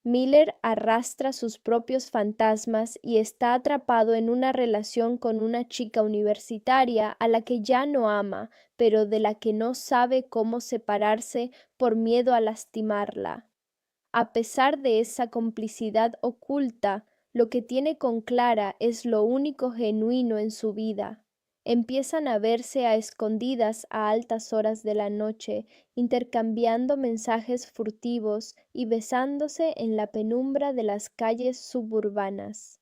[SPEAKER 1] Miller arrastra sus propios fantasmas y está atrapado en una relación con una chica universitaria a la que ya no ama, pero de la que no sabe cómo separarse por miedo a lastimarla. A pesar de esa complicidad oculta, lo que tiene con Clara es lo único genuino en su vida. Empiezan a verse a escondidas a altas horas de la noche, intercambiando mensajes furtivos y besándose en la penumbra de las calles suburbanas.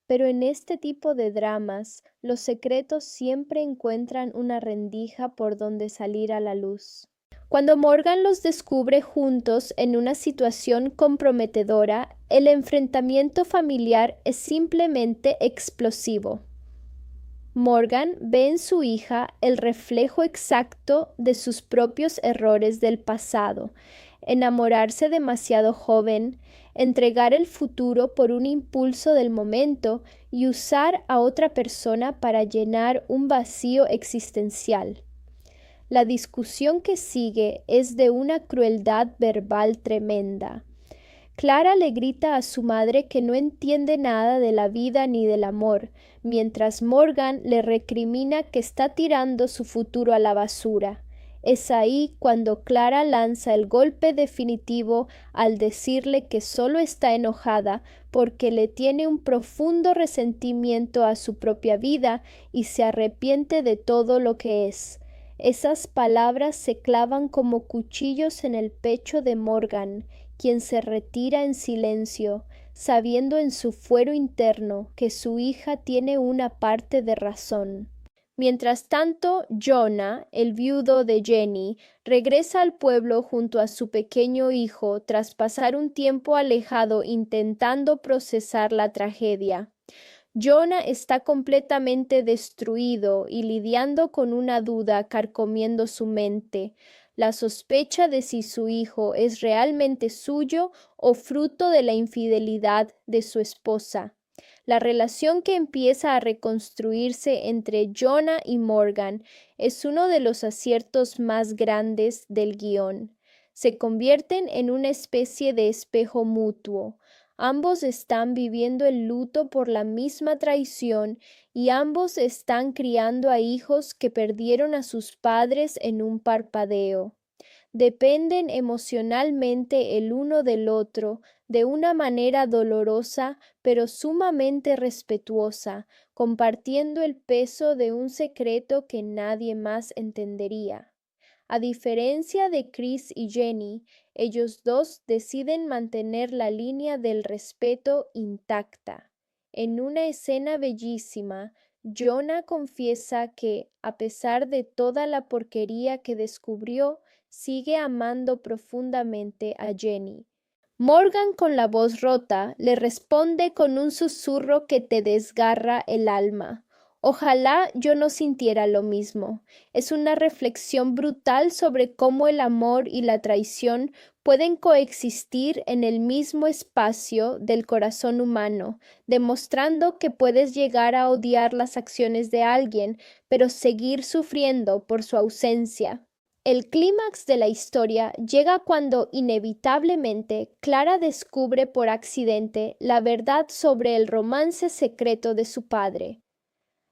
[SPEAKER 1] Pero en este tipo de dramas, los secretos siempre encuentran una rendija por donde salir a la luz. Cuando Morgan los descubre juntos en una situación comprometedora, el enfrentamiento familiar es simplemente explosivo. Morgan ve en su hija el reflejo exacto de sus propios errores del pasado: enamorarse demasiado joven, entregar el futuro por un impulso del momento y usar a otra persona para llenar un vacío existencial. La discusión que sigue es de una crueldad verbal tremenda. Clara le grita a su madre que no entiende nada de la vida ni del amor, mientras Morgan le recrimina que está tirando su futuro a la basura. Es ahí cuando Clara lanza el golpe definitivo al decirle que solo está enojada porque le tiene un profundo resentimiento a su propia vida y se arrepiente de todo lo que es. Esas palabras se clavan como cuchillos en el pecho de Morgan, quien se retira en silencio, sabiendo en su fuero interno que su hija tiene una parte de razón. Mientras tanto, Jonah, el viudo de Jenny, regresa al pueblo junto a su pequeño hijo tras pasar un tiempo alejado intentando procesar la tragedia. Jonah está completamente destruido y lidiando con una duda carcomiendo su mente, la sospecha de si su hijo es realmente suyo o fruto de la infidelidad de su esposa. La relación que empieza a reconstruirse entre Jonah y Morgan es uno de los aciertos más grandes del guión. Se convierten en una especie de espejo mutuo. Ambos están viviendo el luto por la misma traición y ambos están criando a hijos que perdieron a sus padres en un parpadeo. Dependen emocionalmente el uno del otro de una manera dolorosa pero sumamente respetuosa, compartiendo el peso de un secreto que nadie más entendería. A diferencia de Chris y Jenny, ellos dos deciden mantener la línea del respeto intacta. En una escena bellísima, Jonah confiesa que, a pesar de toda la porquería que descubrió, sigue amando profundamente a Jenny. Morgan, con la voz rota, le responde con un susurro que te desgarra el alma. Ojalá yo no sintiera lo mismo. Es una reflexión brutal sobre cómo el amor y la traición pueden coexistir en el mismo espacio del corazón humano, demostrando que puedes llegar a odiar las acciones de alguien, pero seguir sufriendo por su ausencia. El clímax de la historia llega cuando inevitablemente Clara descubre por accidente la verdad sobre el romance secreto de su padre.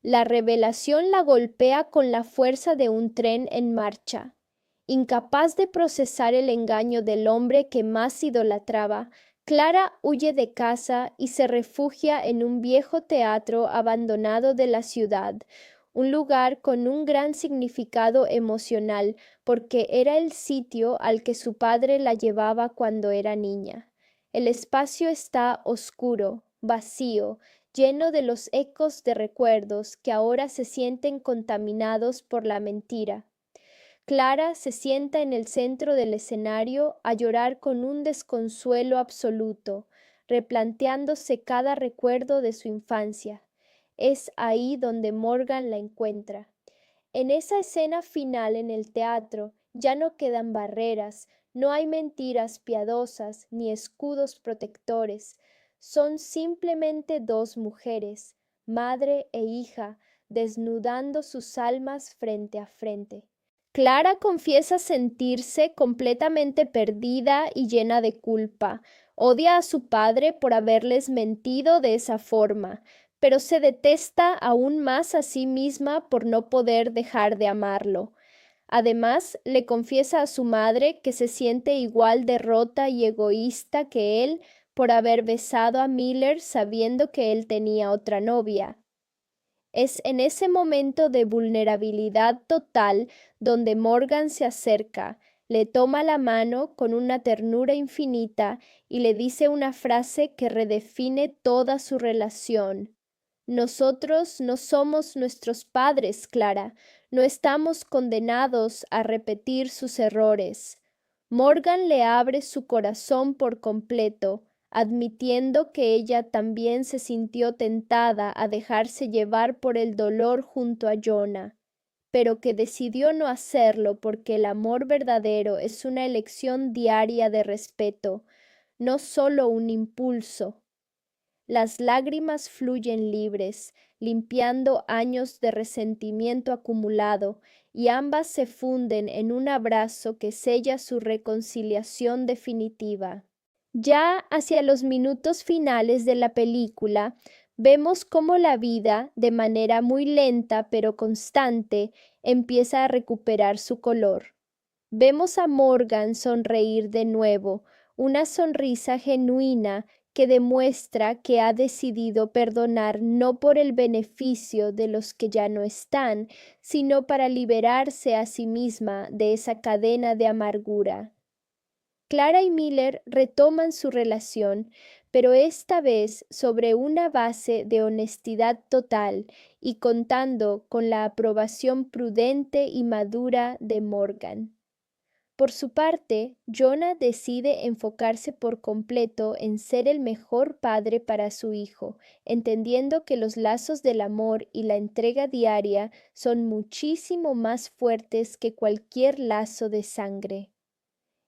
[SPEAKER 1] La revelación la golpea con la fuerza de un tren en marcha. Incapaz de procesar el engaño del hombre que más idolatraba, Clara huye de casa y se refugia en un viejo teatro abandonado de la ciudad, un lugar con un gran significado emocional porque era el sitio al que su padre la llevaba cuando era niña. El espacio está oscuro, vacío, lleno de los ecos de recuerdos que ahora se sienten contaminados por la mentira. Clara se sienta en el centro del escenario a llorar con un desconsuelo absoluto, replanteándose cada recuerdo de su infancia. Es ahí donde Morgan la encuentra. En esa escena final en el teatro ya no quedan barreras, no hay mentiras piadosas ni escudos protectores. Son simplemente dos mujeres, madre e hija, desnudando sus almas frente a frente. Clara confiesa sentirse completamente perdida y llena de culpa. Odia a su padre por haberles mentido de esa forma, pero se detesta aún más a sí misma por no poder dejar de amarlo. Además, le confiesa a su madre que se siente igual de rota y egoísta que él por haber besado a Miller sabiendo que él tenía otra novia. Es en ese momento de vulnerabilidad total donde Morgan se acerca, le toma la mano con una ternura infinita y le dice una frase que redefine toda su relación. Nosotros no somos nuestros padres, Clara, no estamos condenados a repetir sus errores. Morgan le abre su corazón por completo, admitiendo que ella también se sintió tentada a dejarse llevar por el dolor junto a Jonah, pero que decidió no hacerlo porque el amor verdadero es una elección diaria de respeto, no solo un impulso. Las lágrimas fluyen libres, limpiando años de resentimiento acumulado, y ambas se funden en un abrazo que sella su reconciliación definitiva. Ya hacia los minutos finales de la película, vemos cómo la vida, de manera muy lenta pero constante, empieza a recuperar su color. Vemos a Morgan sonreír de nuevo, una sonrisa genuina que demuestra que ha decidido perdonar no por el beneficio de los que ya no están, sino para liberarse a sí misma de esa cadena de amargura. Clara y Miller retoman su relación, pero esta vez sobre una base de honestidad total y contando con la aprobación prudente y madura de Morgan. Por su parte, Jonah decide enfocarse por completo en ser el mejor padre para su hijo, entendiendo que los lazos del amor y la entrega diaria son muchísimo más fuertes que cualquier lazo de sangre.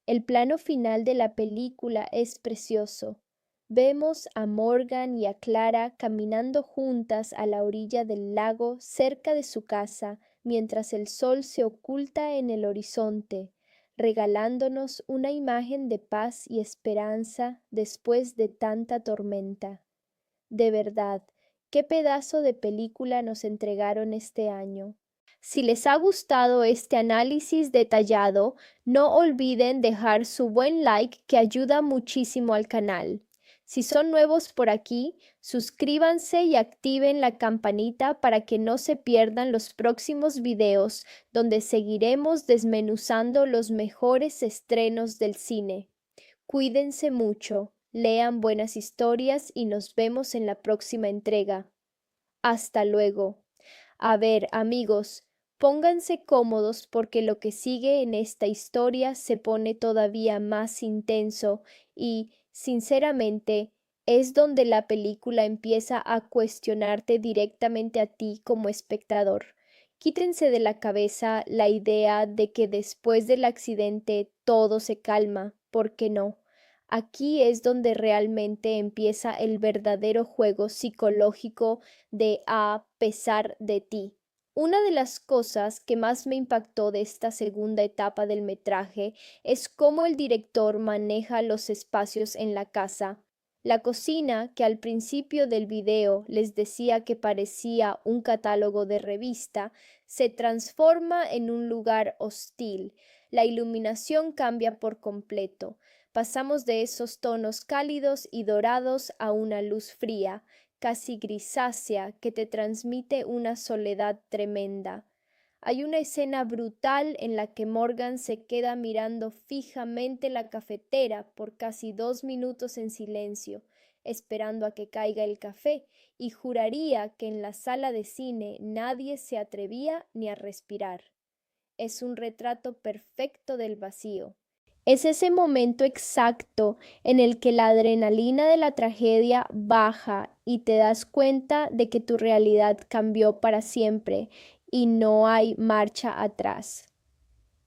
[SPEAKER 1] El plano final de la película es precioso. Vemos a Morgan y a Clara caminando juntas a la orilla del lago cerca de su casa, mientras el sol se oculta en el horizonte, regalándonos una imagen de paz y esperanza después de tanta tormenta. De verdad, qué pedazo de película nos entregaron este año. Si les ha gustado este análisis detallado, no olviden dejar su buen like que ayuda muchísimo al canal. Si son nuevos por aquí, suscríbanse y activen la campanita para que no se pierdan los próximos videos donde seguiremos desmenuzando los mejores estrenos del cine. Cuídense mucho, lean buenas historias y nos vemos en la próxima entrega. Hasta luego. A ver, amigos, pónganse cómodos porque lo que sigue en esta historia se pone todavía más intenso y, sinceramente, es donde la película empieza a cuestionarte directamente a ti como espectador. Quítense de la cabeza la idea de que después del accidente todo se calma, porque no. Aquí es donde realmente empieza el verdadero juego psicológico de a pesar de ti. Una de las cosas que más me impactó de esta segunda etapa del metraje es cómo el director maneja los espacios en la casa. La cocina, que al principio del video les decía que parecía un catálogo de revista, se transforma en un lugar hostil. La iluminación cambia por completo. Pasamos de esos tonos cálidos y dorados a una luz fría, casi grisácea, que te transmite una soledad tremenda. Hay una escena brutal en la que Morgan se queda mirando fijamente la cafetera por casi 2 minutos en silencio, esperando a que caiga el café, y juraría que en la sala de cine nadie se atrevía ni a respirar. Es un retrato perfecto del vacío. Es ese momento exacto en el que la adrenalina de la tragedia baja y te das cuenta de que tu realidad cambió para siempre y no hay marcha atrás.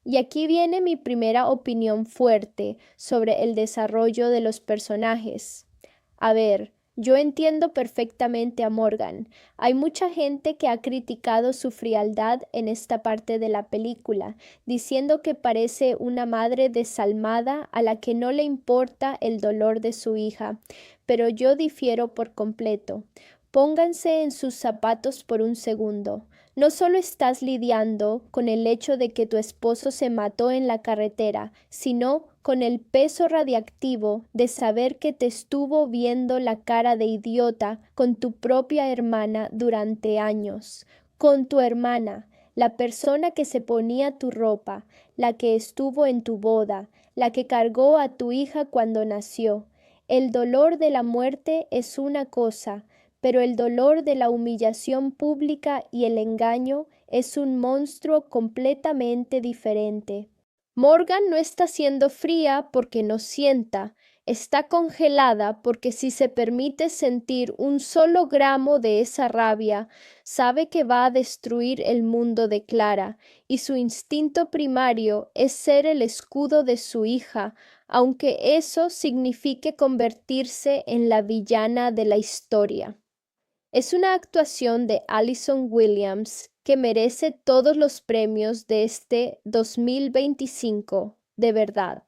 [SPEAKER 1] Y aquí viene mi primera opinión fuerte sobre el desarrollo de los personajes. A ver, yo entiendo perfectamente a Morgan. Hay mucha gente que ha criticado su frialdad en esta parte de la película, diciendo que parece una madre desalmada a la que no le importa el dolor de su hija, pero yo difiero por completo. Pónganse en sus zapatos por un segundo. No solo estás lidiando con el hecho de que tu esposo se mató en la carretera, sino con el peso radiactivo de saber que te estuvo viendo la cara de idiota con tu propia hermana durante años, con tu hermana, la persona que se ponía tu ropa, la que estuvo en tu boda, la que cargó a tu hija cuando nació. El dolor de la muerte es una cosa, pero el dolor de la humillación pública y el engaño es un monstruo completamente diferente. Morgan no está siendo fría porque no sienta, está congelada porque si se permite sentir un solo gramo de esa rabia, sabe que va a destruir el mundo de Clara, y su instinto primario es ser el escudo de su hija, aunque eso signifique convertirse en la villana de la historia. Es una actuación de Allison Williams que merece todos los premios de este 2025, de verdad.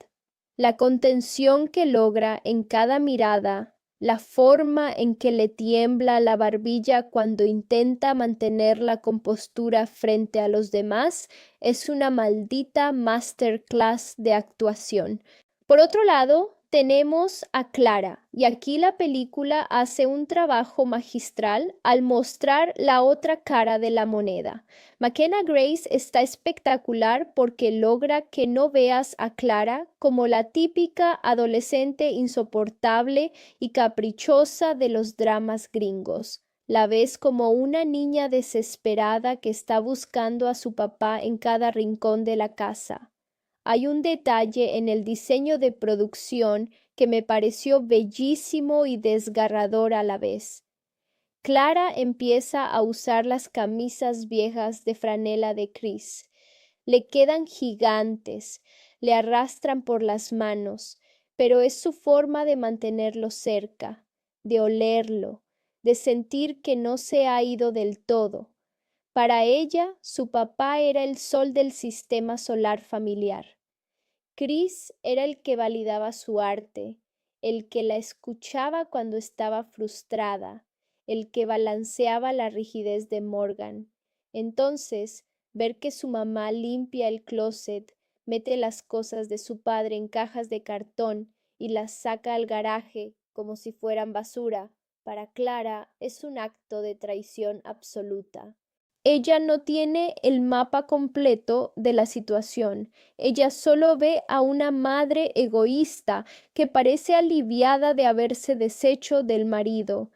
[SPEAKER 1] La contención que logra en cada mirada, la forma en que le tiembla la barbilla cuando intenta mantener la compostura frente a los demás, es una maldita masterclass de actuación. Por otro lado, tenemos a Clara, y aquí la película hace un trabajo magistral al mostrar la otra cara de la moneda. McKenna Grace está espectacular porque logra que no veas a Clara como la típica adolescente insoportable y caprichosa de los dramas gringos. La ves como una niña desesperada que está buscando a su papá en cada rincón de la casa. Hay un detalle en el diseño de producción que me pareció bellísimo y desgarrador a la vez. Clara empieza a usar las camisas viejas de franela de Chris. Le quedan gigantes, le arrastran por las manos, pero es su forma de mantenerlo cerca, de olerlo, de sentir que no se ha ido del todo. Para ella, su papá era el sol del sistema solar familiar. Chris era el que validaba su arte, el que la escuchaba cuando estaba frustrada, el que balanceaba la rigidez de Morgan. Entonces, ver que su mamá limpia el closet, mete las cosas de su padre en cajas de cartón y las saca al garaje como si fueran basura, para Clara es un acto de traición absoluta. Ella no tiene el mapa completo de la situación. Ella solo ve a una madre egoísta que parece aliviada de haberse deshecho del marido.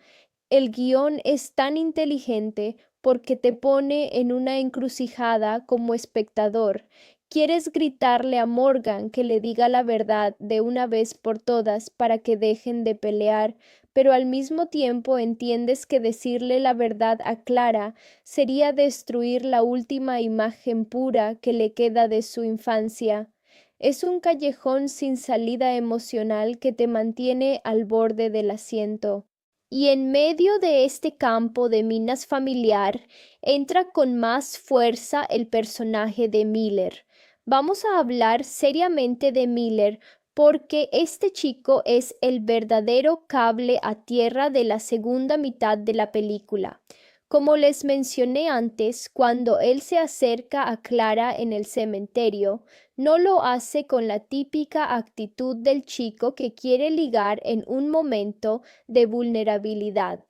[SPEAKER 1] El guión es tan inteligente porque te pone en una encrucijada como espectador. Quieres gritarle a Morgan que le diga la verdad de una vez por todas para que dejen de pelear, pero al mismo tiempo entiendes que decirle la verdad a Clara sería destruir la última imagen pura que le queda de su infancia. Es un callejón sin salida emocional que te mantiene al borde del asiento. Y en medio de este campo de minas familiar entra con más fuerza el personaje de Miller. Vamos a hablar seriamente de Miller porque este chico es el verdadero cable a tierra de la segunda mitad de la película. Como les mencioné antes, cuando él se acerca a Clara en el cementerio, no lo hace con la típica actitud del chico que quiere ligar en un momento de vulnerabilidad.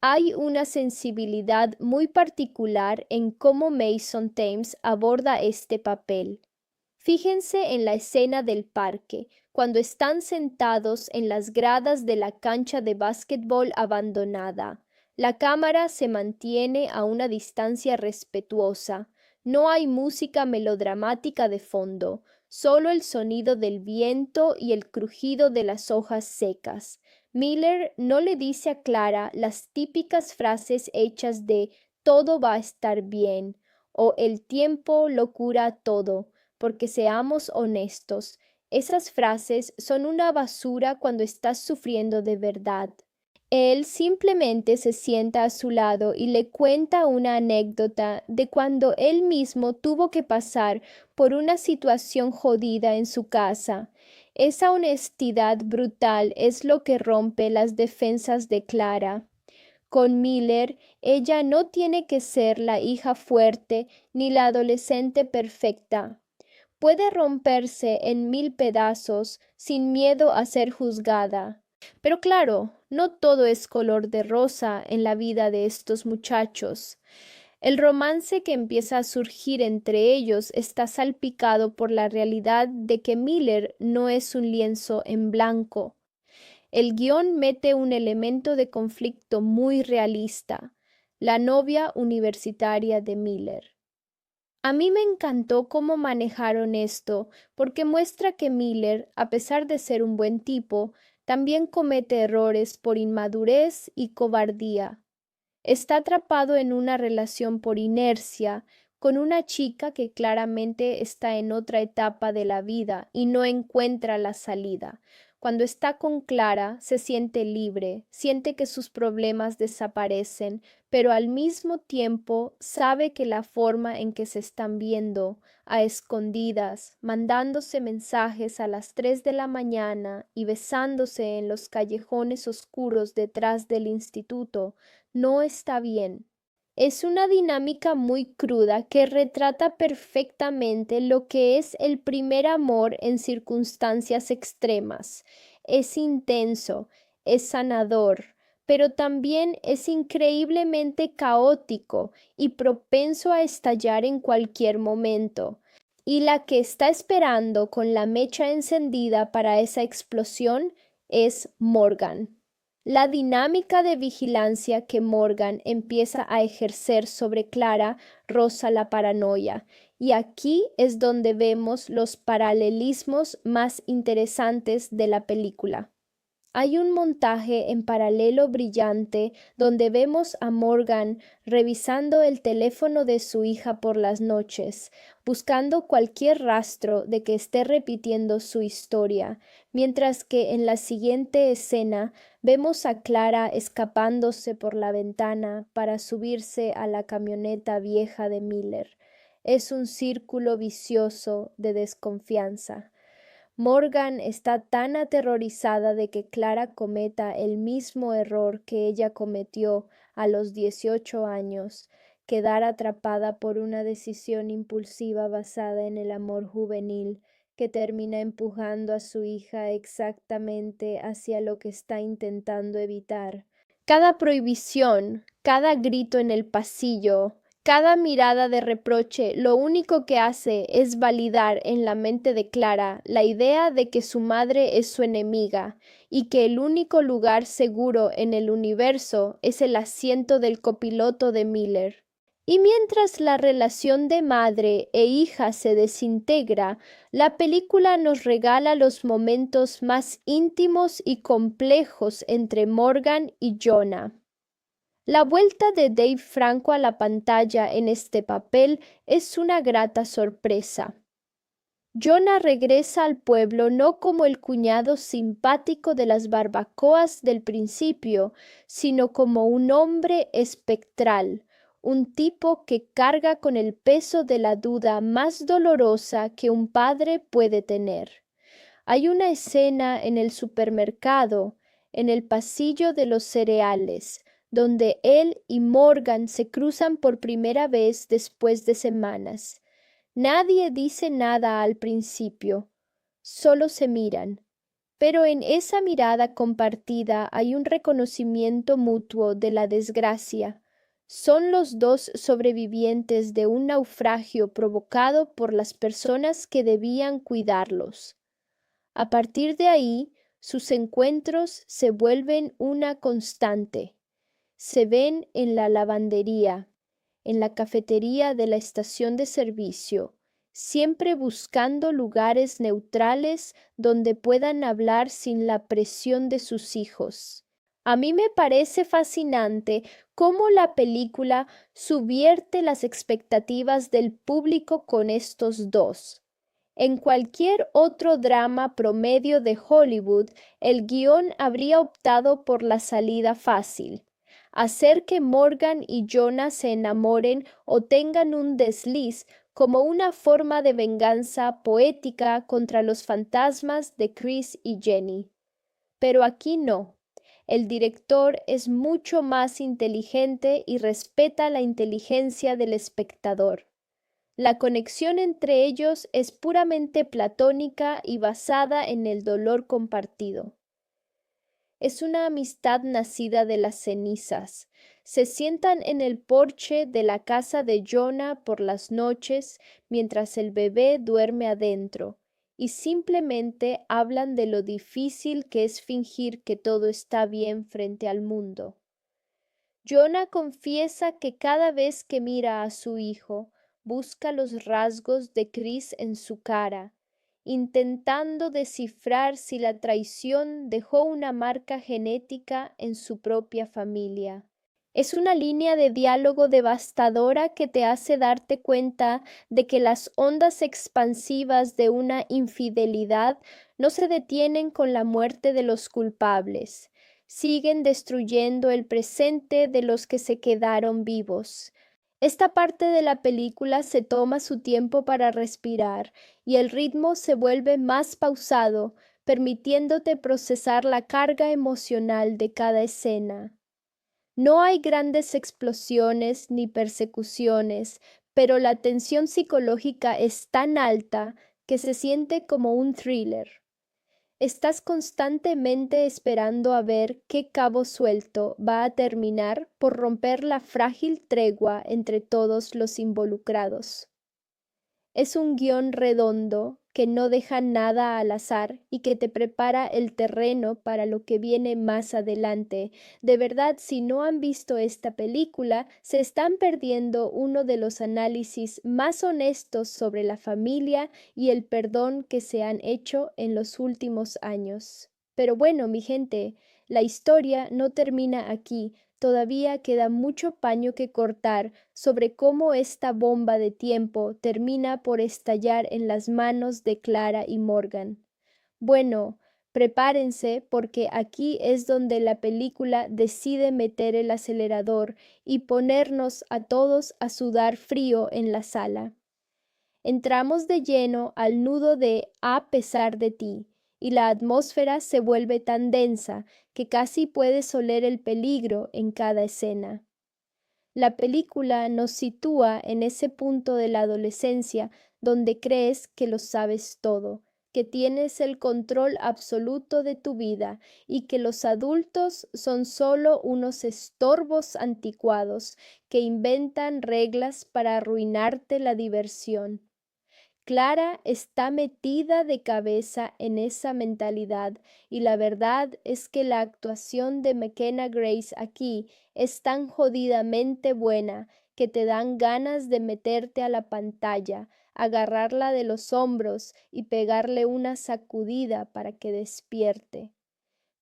[SPEAKER 1] Hay una sensibilidad muy particular en cómo Mason Thames aborda este papel. Fíjense en la escena del parque, cuando están sentados en las gradas de la cancha de básquetbol abandonada. La cámara se mantiene a una distancia respetuosa. No hay música melodramática de fondo, solo el sonido del viento y el crujido de las hojas secas. Miller no le dice a Clara las típicas frases hechas de todo va a estar bien o el tiempo lo cura todo, porque seamos honestos, esas frases son una basura cuando estás sufriendo de verdad. Él simplemente se sienta a su lado y le cuenta una anécdota de cuando él mismo tuvo que pasar por una situación jodida en su casa. Esa honestidad brutal es lo que rompe las defensas de Clara. Con Miller, ella no tiene que ser la hija fuerte ni la adolescente perfecta. Puede romperse en mil pedazos sin miedo a ser juzgada. Pero claro, no todo es color de rosa en la vida de estos muchachos. El romance que empieza a surgir entre ellos está salpicado por la realidad de que Miller no es un lienzo en blanco. El guión mete un elemento de conflicto muy realista, la novia universitaria de Miller. A mí me encantó cómo manejaron esto, porque muestra que Miller, a pesar de ser un buen tipo, también comete errores por inmadurez y cobardía. Está atrapado en una relación por inercia con una chica que claramente está en otra etapa de la vida y no encuentra la salida. Cuando está con Clara, se siente libre, siente que sus problemas desaparecen, pero al mismo tiempo sabe que la forma en que se están viendo, a escondidas, mandándose mensajes a las 3 de la mañana y besándose en los callejones oscuros detrás del instituto, no está bien. Es una dinámica muy cruda que retrata perfectamente lo que es el primer amor en circunstancias extremas. Es intenso, es sanador, pero también es increíblemente caótico y propenso a estallar en cualquier momento. Y la que está esperando con la mecha encendida para esa explosión es Morgan. La dinámica de vigilancia que Morgan empieza a ejercer sobre Clara roza la paranoia, y aquí es donde vemos los paralelismos más interesantes de la película. Hay un montaje en paralelo brillante donde vemos a Morgan revisando el teléfono de su hija por las noches, buscando cualquier rastro de que esté repitiendo su historia, mientras que en la siguiente escena vemos a Clara escapándose por la ventana para subirse a la camioneta vieja de Miller. Es un círculo vicioso de desconfianza. Morgan está tan aterrorizada de que Clara cometa el mismo error que ella cometió a los 18 años, quedar atrapada por una decisión impulsiva basada en el amor juvenil, que termina empujando a su hija exactamente hacia lo que está intentando evitar. Cada prohibición, cada grito en el pasillo, Cada mirada de reproche lo único que hace es validar en la mente de Clara la idea de que su madre es su enemiga y que el único lugar seguro en el universo es el asiento del copiloto de Miller. Y mientras la relación de madre e hija se desintegra, la película nos regala los momentos más íntimos y complejos entre Morgan y Jonah. La vuelta de Dave Franco a la pantalla en este papel es una grata sorpresa. Jonah regresa al pueblo no como el cuñado simpático de las barbacoas del principio, sino como un hombre espectral, un tipo que carga con el peso de la duda más dolorosa que un padre puede tener. Hay una escena en el supermercado, en el pasillo de los cereales, donde él y Morgan se cruzan por primera vez después de semanas. Nadie dice nada al principio, solo se miran, pero en esa mirada compartida hay un reconocimiento mutuo de la desgracia. Son los dos sobrevivientes de un naufragio provocado por las personas que debían cuidarlos. A partir de ahí, sus encuentros se vuelven una constante. Se ven en la lavandería, en la cafetería de la estación de servicio, siempre buscando lugares neutrales donde puedan hablar sin la presión de sus hijos. A mí me parece fascinante cómo la película subvierte las expectativas del público con estos dos. En cualquier otro drama promedio de Hollywood, el guión habría optado por la salida fácil, hacer que Morgan y Jonah se enamoren o tengan un desliz como una forma de venganza poética contra los fantasmas de Chris y Jenny. Pero aquí no. El director es mucho más inteligente y respeta la inteligencia del espectador. La conexión entre ellos es puramente platónica y basada en el dolor compartido. Es una amistad nacida de las cenizas. Se sientan en el porche de la casa de Jonah por las noches mientras el bebé duerme adentro y simplemente hablan de lo difícil que es fingir que todo está bien frente al mundo. Jonah confiesa que cada vez que mira a su hijo, busca los rasgos de Chris en su cara, intentando descifrar si la traición dejó una marca genética en su propia familia. Es una línea de diálogo devastadora que te hace darte cuenta de que las ondas expansivas de una infidelidad no se detienen con la muerte de los culpables, siguen destruyendo el presente de los que se quedaron vivos. Esta parte de la película se toma su tiempo para respirar y el ritmo se vuelve más pausado, permitiéndote procesar la carga emocional de cada escena. No hay grandes explosiones ni persecuciones, pero la tensión psicológica es tan alta que se siente como un thriller. Estás constantemente esperando a ver qué cabo suelto va a terminar por romper la frágil tregua entre todos los involucrados. Es un guión redondo que no deja nada al azar y que te prepara el terreno para lo que viene más adelante. De verdad, si no han visto esta película, se están perdiendo uno de los análisis más honestos sobre la familia y el perdón que se han hecho en los últimos años. Pero bueno, mi gente, la historia no termina aquí. Todavía queda mucho paño que cortar sobre cómo esta bomba de tiempo termina por estallar en las manos de Clara y Morgan. Bueno, prepárense porque aquí es donde la película decide meter el acelerador y ponernos a todos a sudar frío en la sala. Entramos de lleno al nudo de A pesar de ti, y la atmósfera se vuelve tan densa que casi puedes oler el peligro en cada escena. La película nos sitúa en ese punto de la adolescencia donde crees que lo sabes todo, que tienes el control absoluto de tu vida y que los adultos son solo unos estorbos anticuados que inventan reglas para arruinarte la diversión. Clara está metida de cabeza en esa mentalidad y la verdad es que la actuación de McKenna Grace aquí es tan jodidamente buena que te dan ganas de meterte a la pantalla, agarrarla de los hombros y pegarle una sacudida para que despierte.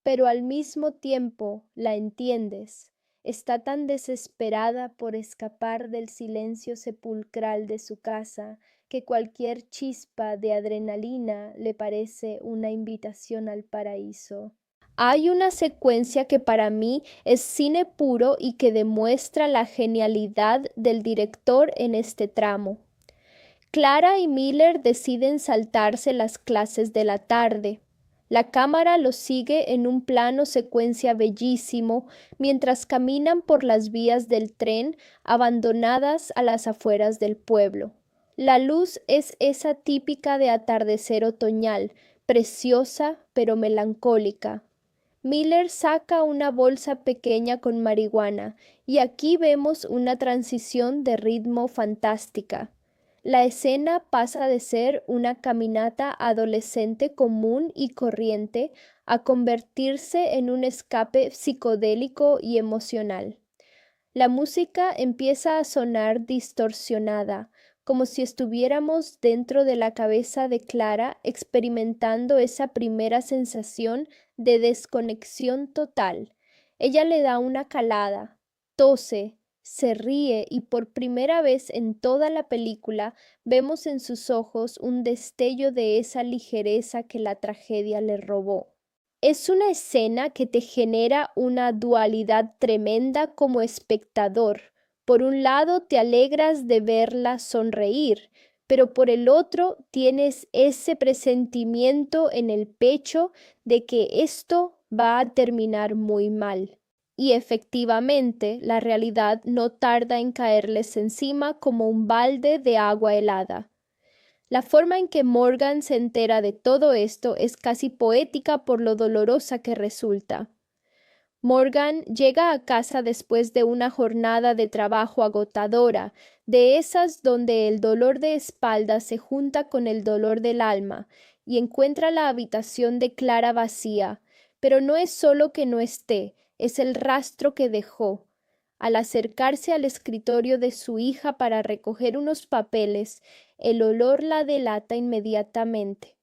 [SPEAKER 1] Pero al mismo tiempo la entiendes. Está tan desesperada por escapar del silencio sepulcral de su casa que cualquier chispa de adrenalina le parece una invitación al paraíso. Hay una secuencia que para mí es cine puro y que demuestra la genialidad del director en este tramo. Clara y Miller deciden saltarse las clases de la tarde. La cámara los sigue en un plano secuencia bellísimo mientras caminan por las vías del tren abandonadas a las afueras del pueblo. La luz es esa típica de atardecer otoñal, preciosa pero melancólica. Miller saca una bolsa pequeña con marihuana y aquí vemos una transición de ritmo fantástica. La escena pasa de ser una caminata adolescente común y corriente a convertirse en un escape psicodélico y emocional. La música empieza a sonar distorsionada, como si estuviéramos dentro de la cabeza de Clara experimentando esa primera sensación de desconexión total. Ella le da una calada, tose, se ríe y por primera vez en toda la película vemos en sus ojos un destello de esa ligereza que la tragedia le robó. Es una escena que te genera una dualidad tremenda como espectador. Por un lado te alegras de verla sonreír, pero por el otro tienes ese presentimiento en el pecho de que esto va a terminar muy mal. Y efectivamente, la realidad no tarda en caerles encima como un balde de agua helada. La forma en que Morgan se entera de todo esto es casi poética por lo dolorosa que resulta. Morgan llega a casa después de una jornada de trabajo agotadora, de esas donde el dolor de espalda se junta con el dolor del alma, y encuentra la habitación de Clara vacía, pero no es solo que no esté, es el rastro que dejó. Al acercarse al escritorio de su hija para recoger unos papeles, el olor la delata inmediatamente.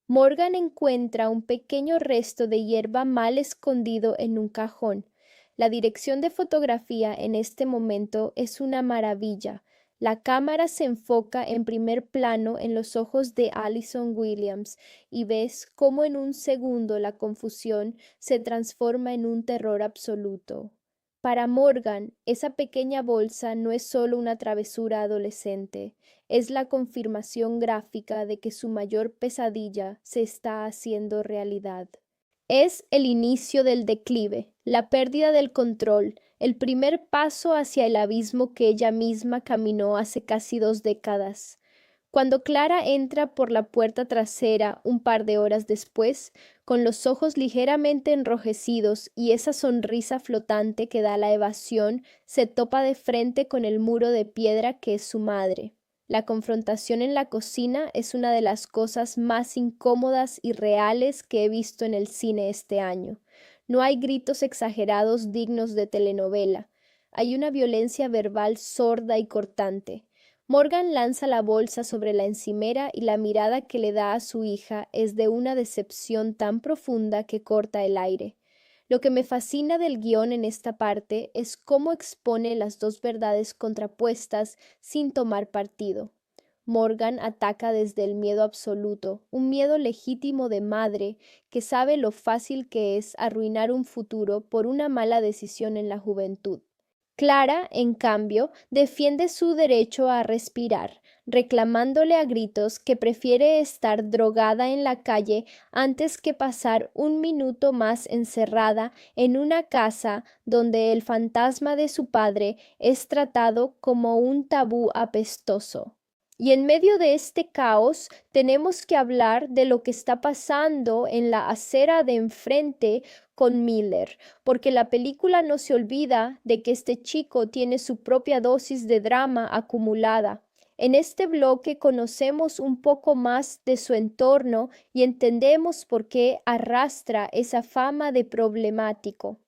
[SPEAKER 1] Morgan encuentra un pequeño resto de hierba mal escondido en un cajón. La dirección de fotografía en este momento es una maravilla. La cámara se enfoca en primer plano en los ojos de Allison Williams y ves cómo en un segundo la confusión se transforma en un terror absoluto. Para Morgan, esa pequeña bolsa no es solo una travesura adolescente, es la confirmación gráfica de que su mayor pesadilla se está haciendo realidad. Es el inicio del declive, la pérdida del control, el primer paso hacia el abismo que ella misma caminó hace casi 2 décadas. Cuando Clara entra por la puerta trasera un par de horas después, con los ojos ligeramente enrojecidos y esa sonrisa flotante que da la evasión, se topa de frente con el muro de piedra que es su madre. La confrontación en la cocina es una de las cosas más incómodas y reales que he visto en el cine este año. No hay gritos exagerados dignos de telenovela. Hay una violencia verbal sorda y cortante. Morgan lanza la bolsa sobre la encimera y la mirada que le da a su hija es de una decepción tan profunda que corta el aire. Lo que me fascina del guión en esta parte es cómo expone las dos verdades contrapuestas sin tomar partido. Morgan ataca desde el miedo absoluto, un miedo legítimo de madre que sabe lo fácil que es arruinar un futuro por una mala decisión en la juventud. Clara, en cambio, defiende su derecho a respirar, reclamándole a gritos que prefiere estar drogada en la calle antes que pasar un minuto más encerrada en una casa donde el fantasma de su padre es tratado como un tabú apestoso. Y en medio de este caos tenemos que hablar de lo que está pasando en la acera de enfrente con Miller, porque la película no se olvida de que este chico tiene su propia dosis de drama acumulada. En este bloque conocemos un poco más de su entorno y entendemos por qué arrastra esa fama de problemático.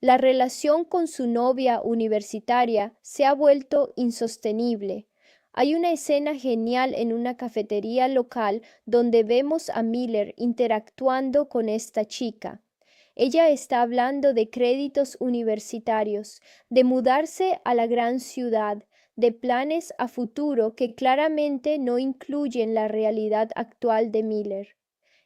[SPEAKER 1] La relación con su novia universitaria se ha vuelto insostenible. Hay una escena genial en una cafetería local donde vemos a Miller interactuando con esta chica. Ella está hablando de créditos universitarios, de mudarse a la gran ciudad, de planes a futuro que claramente no incluyen la realidad actual de Miller.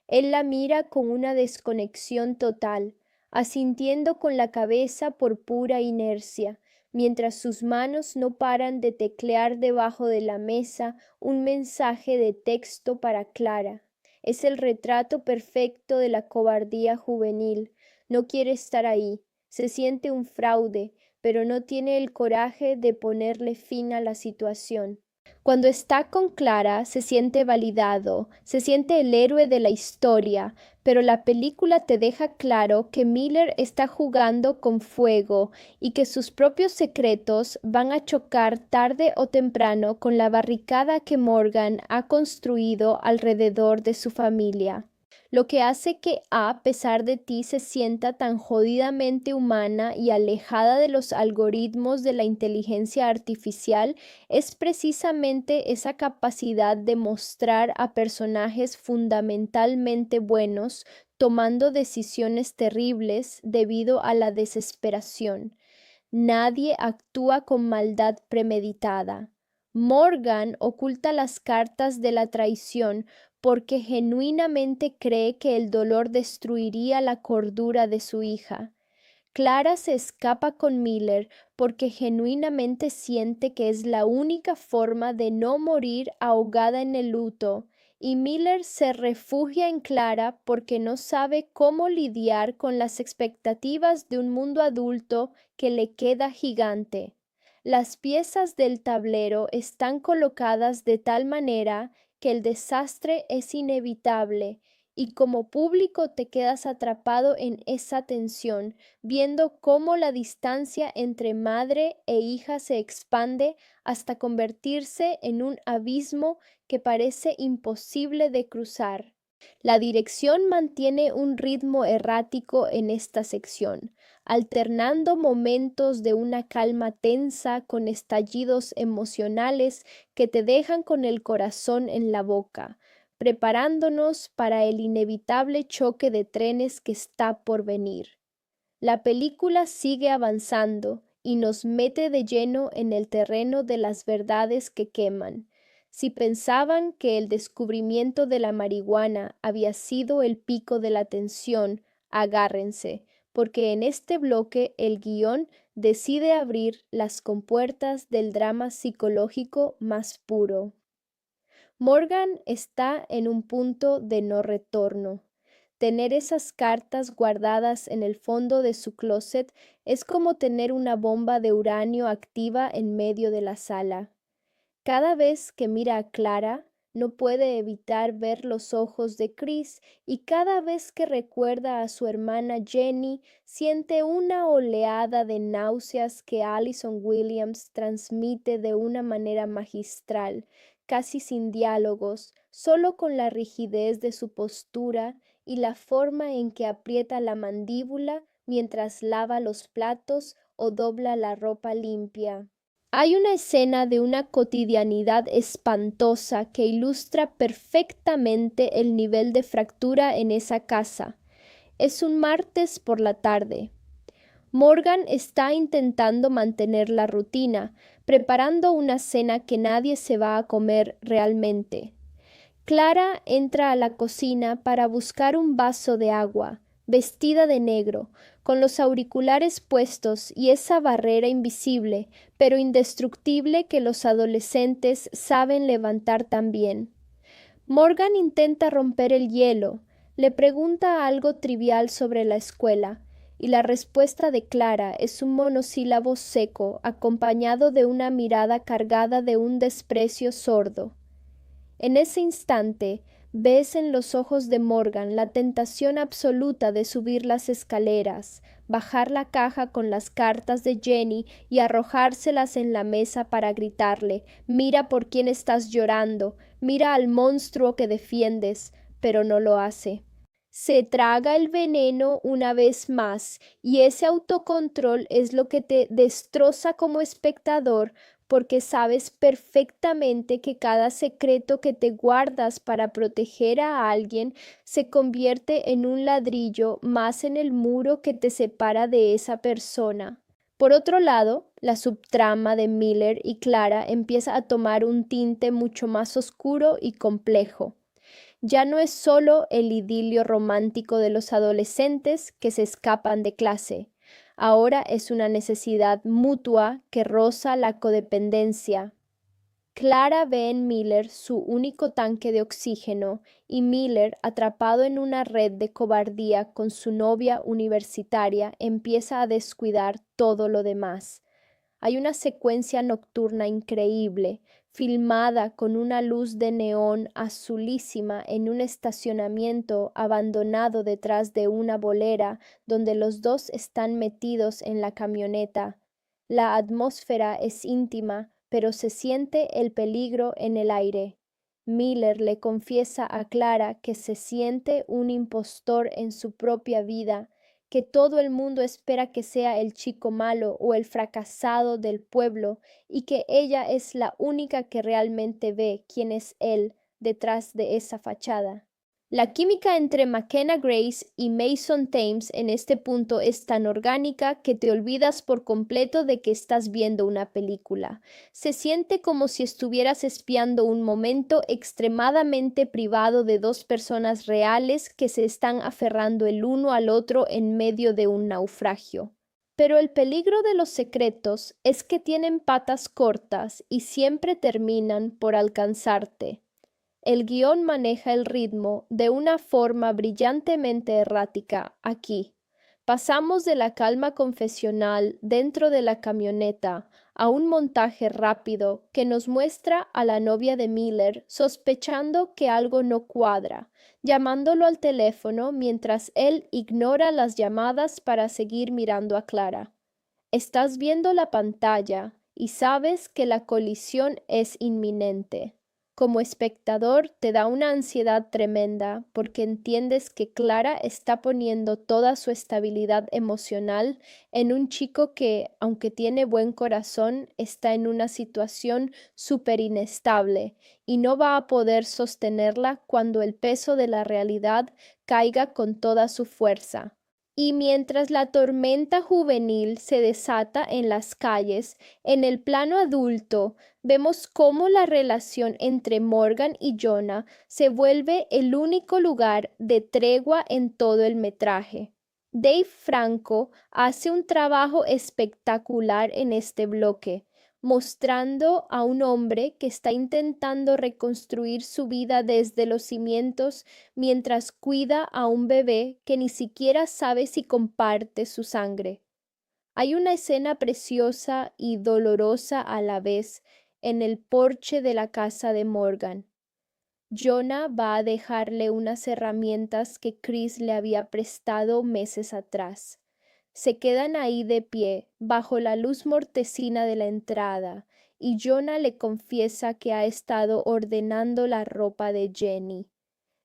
[SPEAKER 1] Él la mira con una desconexión total, asintiendo con la cabeza por pura inercia, mientras sus manos no paran de teclear debajo de la mesa un mensaje de texto para Clara. Es el retrato perfecto de la cobardía juvenil. No quiere estar ahí, se siente un fraude, pero no tiene el coraje de ponerle fin a la situación. Cuando está con Clara, se siente validado, se siente el héroe de la historia, pero la película te deja claro que Miller está jugando con fuego y que sus propios secretos van a chocar tarde o temprano con la barricada que Morgan ha construido alrededor de su familia. Lo que hace que a pesar de ti se sienta tan jodidamente humana y alejada de los algoritmos de la inteligencia artificial es precisamente esa capacidad de mostrar a personajes fundamentalmente buenos tomando decisiones terribles debido a la desesperación. Nadie actúa con maldad premeditada. Morgan oculta las cartas de la traición porque genuinamente cree que el dolor destruiría la cordura de su hija. Clara se escapa con Miller porque genuinamente siente que es la única forma de no morir ahogada en el luto, y Miller se refugia en Clara porque no sabe cómo lidiar con las expectativas de un mundo adulto que le queda gigante. Las piezas del tablero están colocadas de tal manera que el desastre es inevitable y como público te quedas atrapado en esa tensión, viendo cómo la distancia entre madre e hija se expande hasta convertirse en un abismo que parece imposible de cruzar. La dirección mantiene un ritmo errático en esta sección, alternando momentos de una calma tensa con estallidos emocionales que te dejan con el corazón en la boca, preparándonos para el inevitable choque de trenes que está por venir. La película sigue avanzando y nos mete de lleno en el terreno de las verdades que queman. Si pensaban que el descubrimiento de la marihuana había sido el pico de la tensión, agárrense, porque en este bloque el guión decide abrir las compuertas del drama psicológico más puro. Morgan está en un punto de no retorno. Tener esas cartas guardadas en el fondo de su closet es como tener una bomba de uranio activa en medio de la sala. Cada vez que mira a Clara, no puede evitar ver los ojos de Chris y cada vez que recuerda a su hermana Jenny, siente una oleada de náuseas que Allison Williams transmite de una manera magistral, casi sin diálogos, solo con la rigidez de su postura y la forma en que aprieta la mandíbula mientras lava los platos o dobla la ropa limpia. Hay una escena de una cotidianidad espantosa que ilustra perfectamente el nivel de fractura en esa casa. Es un martes por la tarde. Morgan está intentando mantener la rutina, preparando una cena que nadie se va a comer realmente. Clara entra a la cocina para buscar un vaso de agua, vestida de negro, con los auriculares puestos y esa barrera invisible, pero indestructible que los adolescentes saben levantar también. Morgan intenta romper el hielo, le pregunta algo trivial sobre la escuela, y la respuesta de Clara es un monosílabo seco, acompañado de una mirada cargada de un desprecio sordo. En ese instante, ves en los ojos de Morgan la tentación absoluta de subir las escaleras, bajar la caja con las cartas de Jenny y arrojárselas en la mesa para gritarle: «Mira por quién estás llorando, mira al monstruo que defiendes», pero no lo hace. Se traga el veneno una vez más, y ese autocontrol es lo que te destroza como espectador, porque sabes perfectamente que cada secreto que te guardas para proteger a alguien se convierte en un ladrillo más en el muro que te separa de esa persona. Por otro lado, la subtrama de Miller y Clara empieza a tomar un tinte mucho más oscuro y complejo. Ya no es solo el idilio romántico de los adolescentes que se escapan de clase. Ahora es una necesidad mutua que roza la codependencia. Clara ve en Miller su único tanque de oxígeno, y Miller, atrapado en una red de cobardía con su novia universitaria, empieza a descuidar todo lo demás. Hay una secuencia nocturna increíble, filmada con una luz de neón azulísima en un estacionamiento abandonado detrás de una bolera donde los dos están metidos en la camioneta. La atmósfera es íntima, pero se siente el peligro en el aire. Miller le confiesa a Clara que se siente un impostor en su propia vida, que todo el mundo espera que sea el chico malo o el fracasado del pueblo, y que ella es la única que realmente ve quién es él detrás de esa fachada. La química entre McKenna Grace y Mason Thames en este punto es tan orgánica que te olvidas por completo de que estás viendo una película. Se siente como si estuvieras espiando un momento extremadamente privado de dos personas reales que se están aferrando el uno al otro en medio de un naufragio. Pero el peligro de los secretos es que tienen patas cortas y siempre terminan por alcanzarte. El guión maneja el ritmo de una forma brillantemente errática aquí. Pasamos de la calma confesional dentro de la camioneta a un montaje rápido que nos muestra a la novia de Miller sospechando que algo no cuadra, llamándolo al teléfono mientras él ignora las llamadas para seguir mirando a Clara. Estás viendo la pantalla y sabes que la colisión es inminente. Como espectador te da una ansiedad tremenda porque entiendes que Clara está poniendo toda su estabilidad emocional en un chico que, aunque tiene buen corazón, está en una situación súper inestable y no va a poder sostenerla cuando el peso de la realidad caiga con toda su fuerza. Y mientras la tormenta juvenil se desata en las calles, en el plano adulto, vemos cómo la relación entre Morgan y Jonah se vuelve el único lugar de tregua en todo el metraje. Dave Franco hace un trabajo espectacular en este bloque, mostrando a un hombre que está intentando reconstruir su vida desde los cimientos mientras cuida a un bebé que ni siquiera sabe si comparte su sangre. Hay una escena preciosa y dolorosa a la vez en el porche de la casa de Morgan. Jonah va a dejarle unas herramientas que Chris le había prestado meses atrás. Se quedan ahí de pie, bajo la luz mortecina de la entrada, y Jonah le confiesa que ha estado ordenando la ropa de Jenny.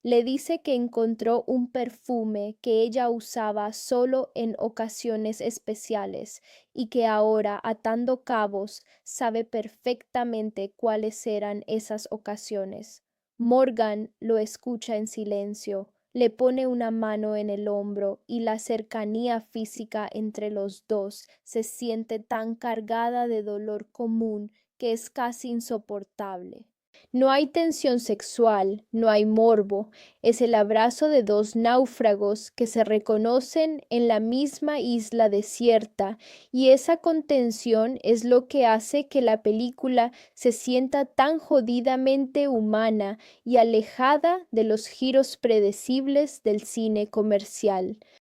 [SPEAKER 1] Le dice que encontró un perfume que ella usaba solo en ocasiones especiales y que ahora, atando cabos, sabe perfectamente cuáles eran esas ocasiones. Morgan lo escucha en silencio, le pone una mano en el hombro y la cercanía física entre los dos se siente tan cargada de dolor común que es casi insoportable. No hay tensión sexual, no hay morbo, es el abrazo de dos náufragos que se reconocen en la misma isla desierta, y esa contención es lo que hace que la película se sienta tan jodidamente humana y alejada de los giros predecibles del cine comercial.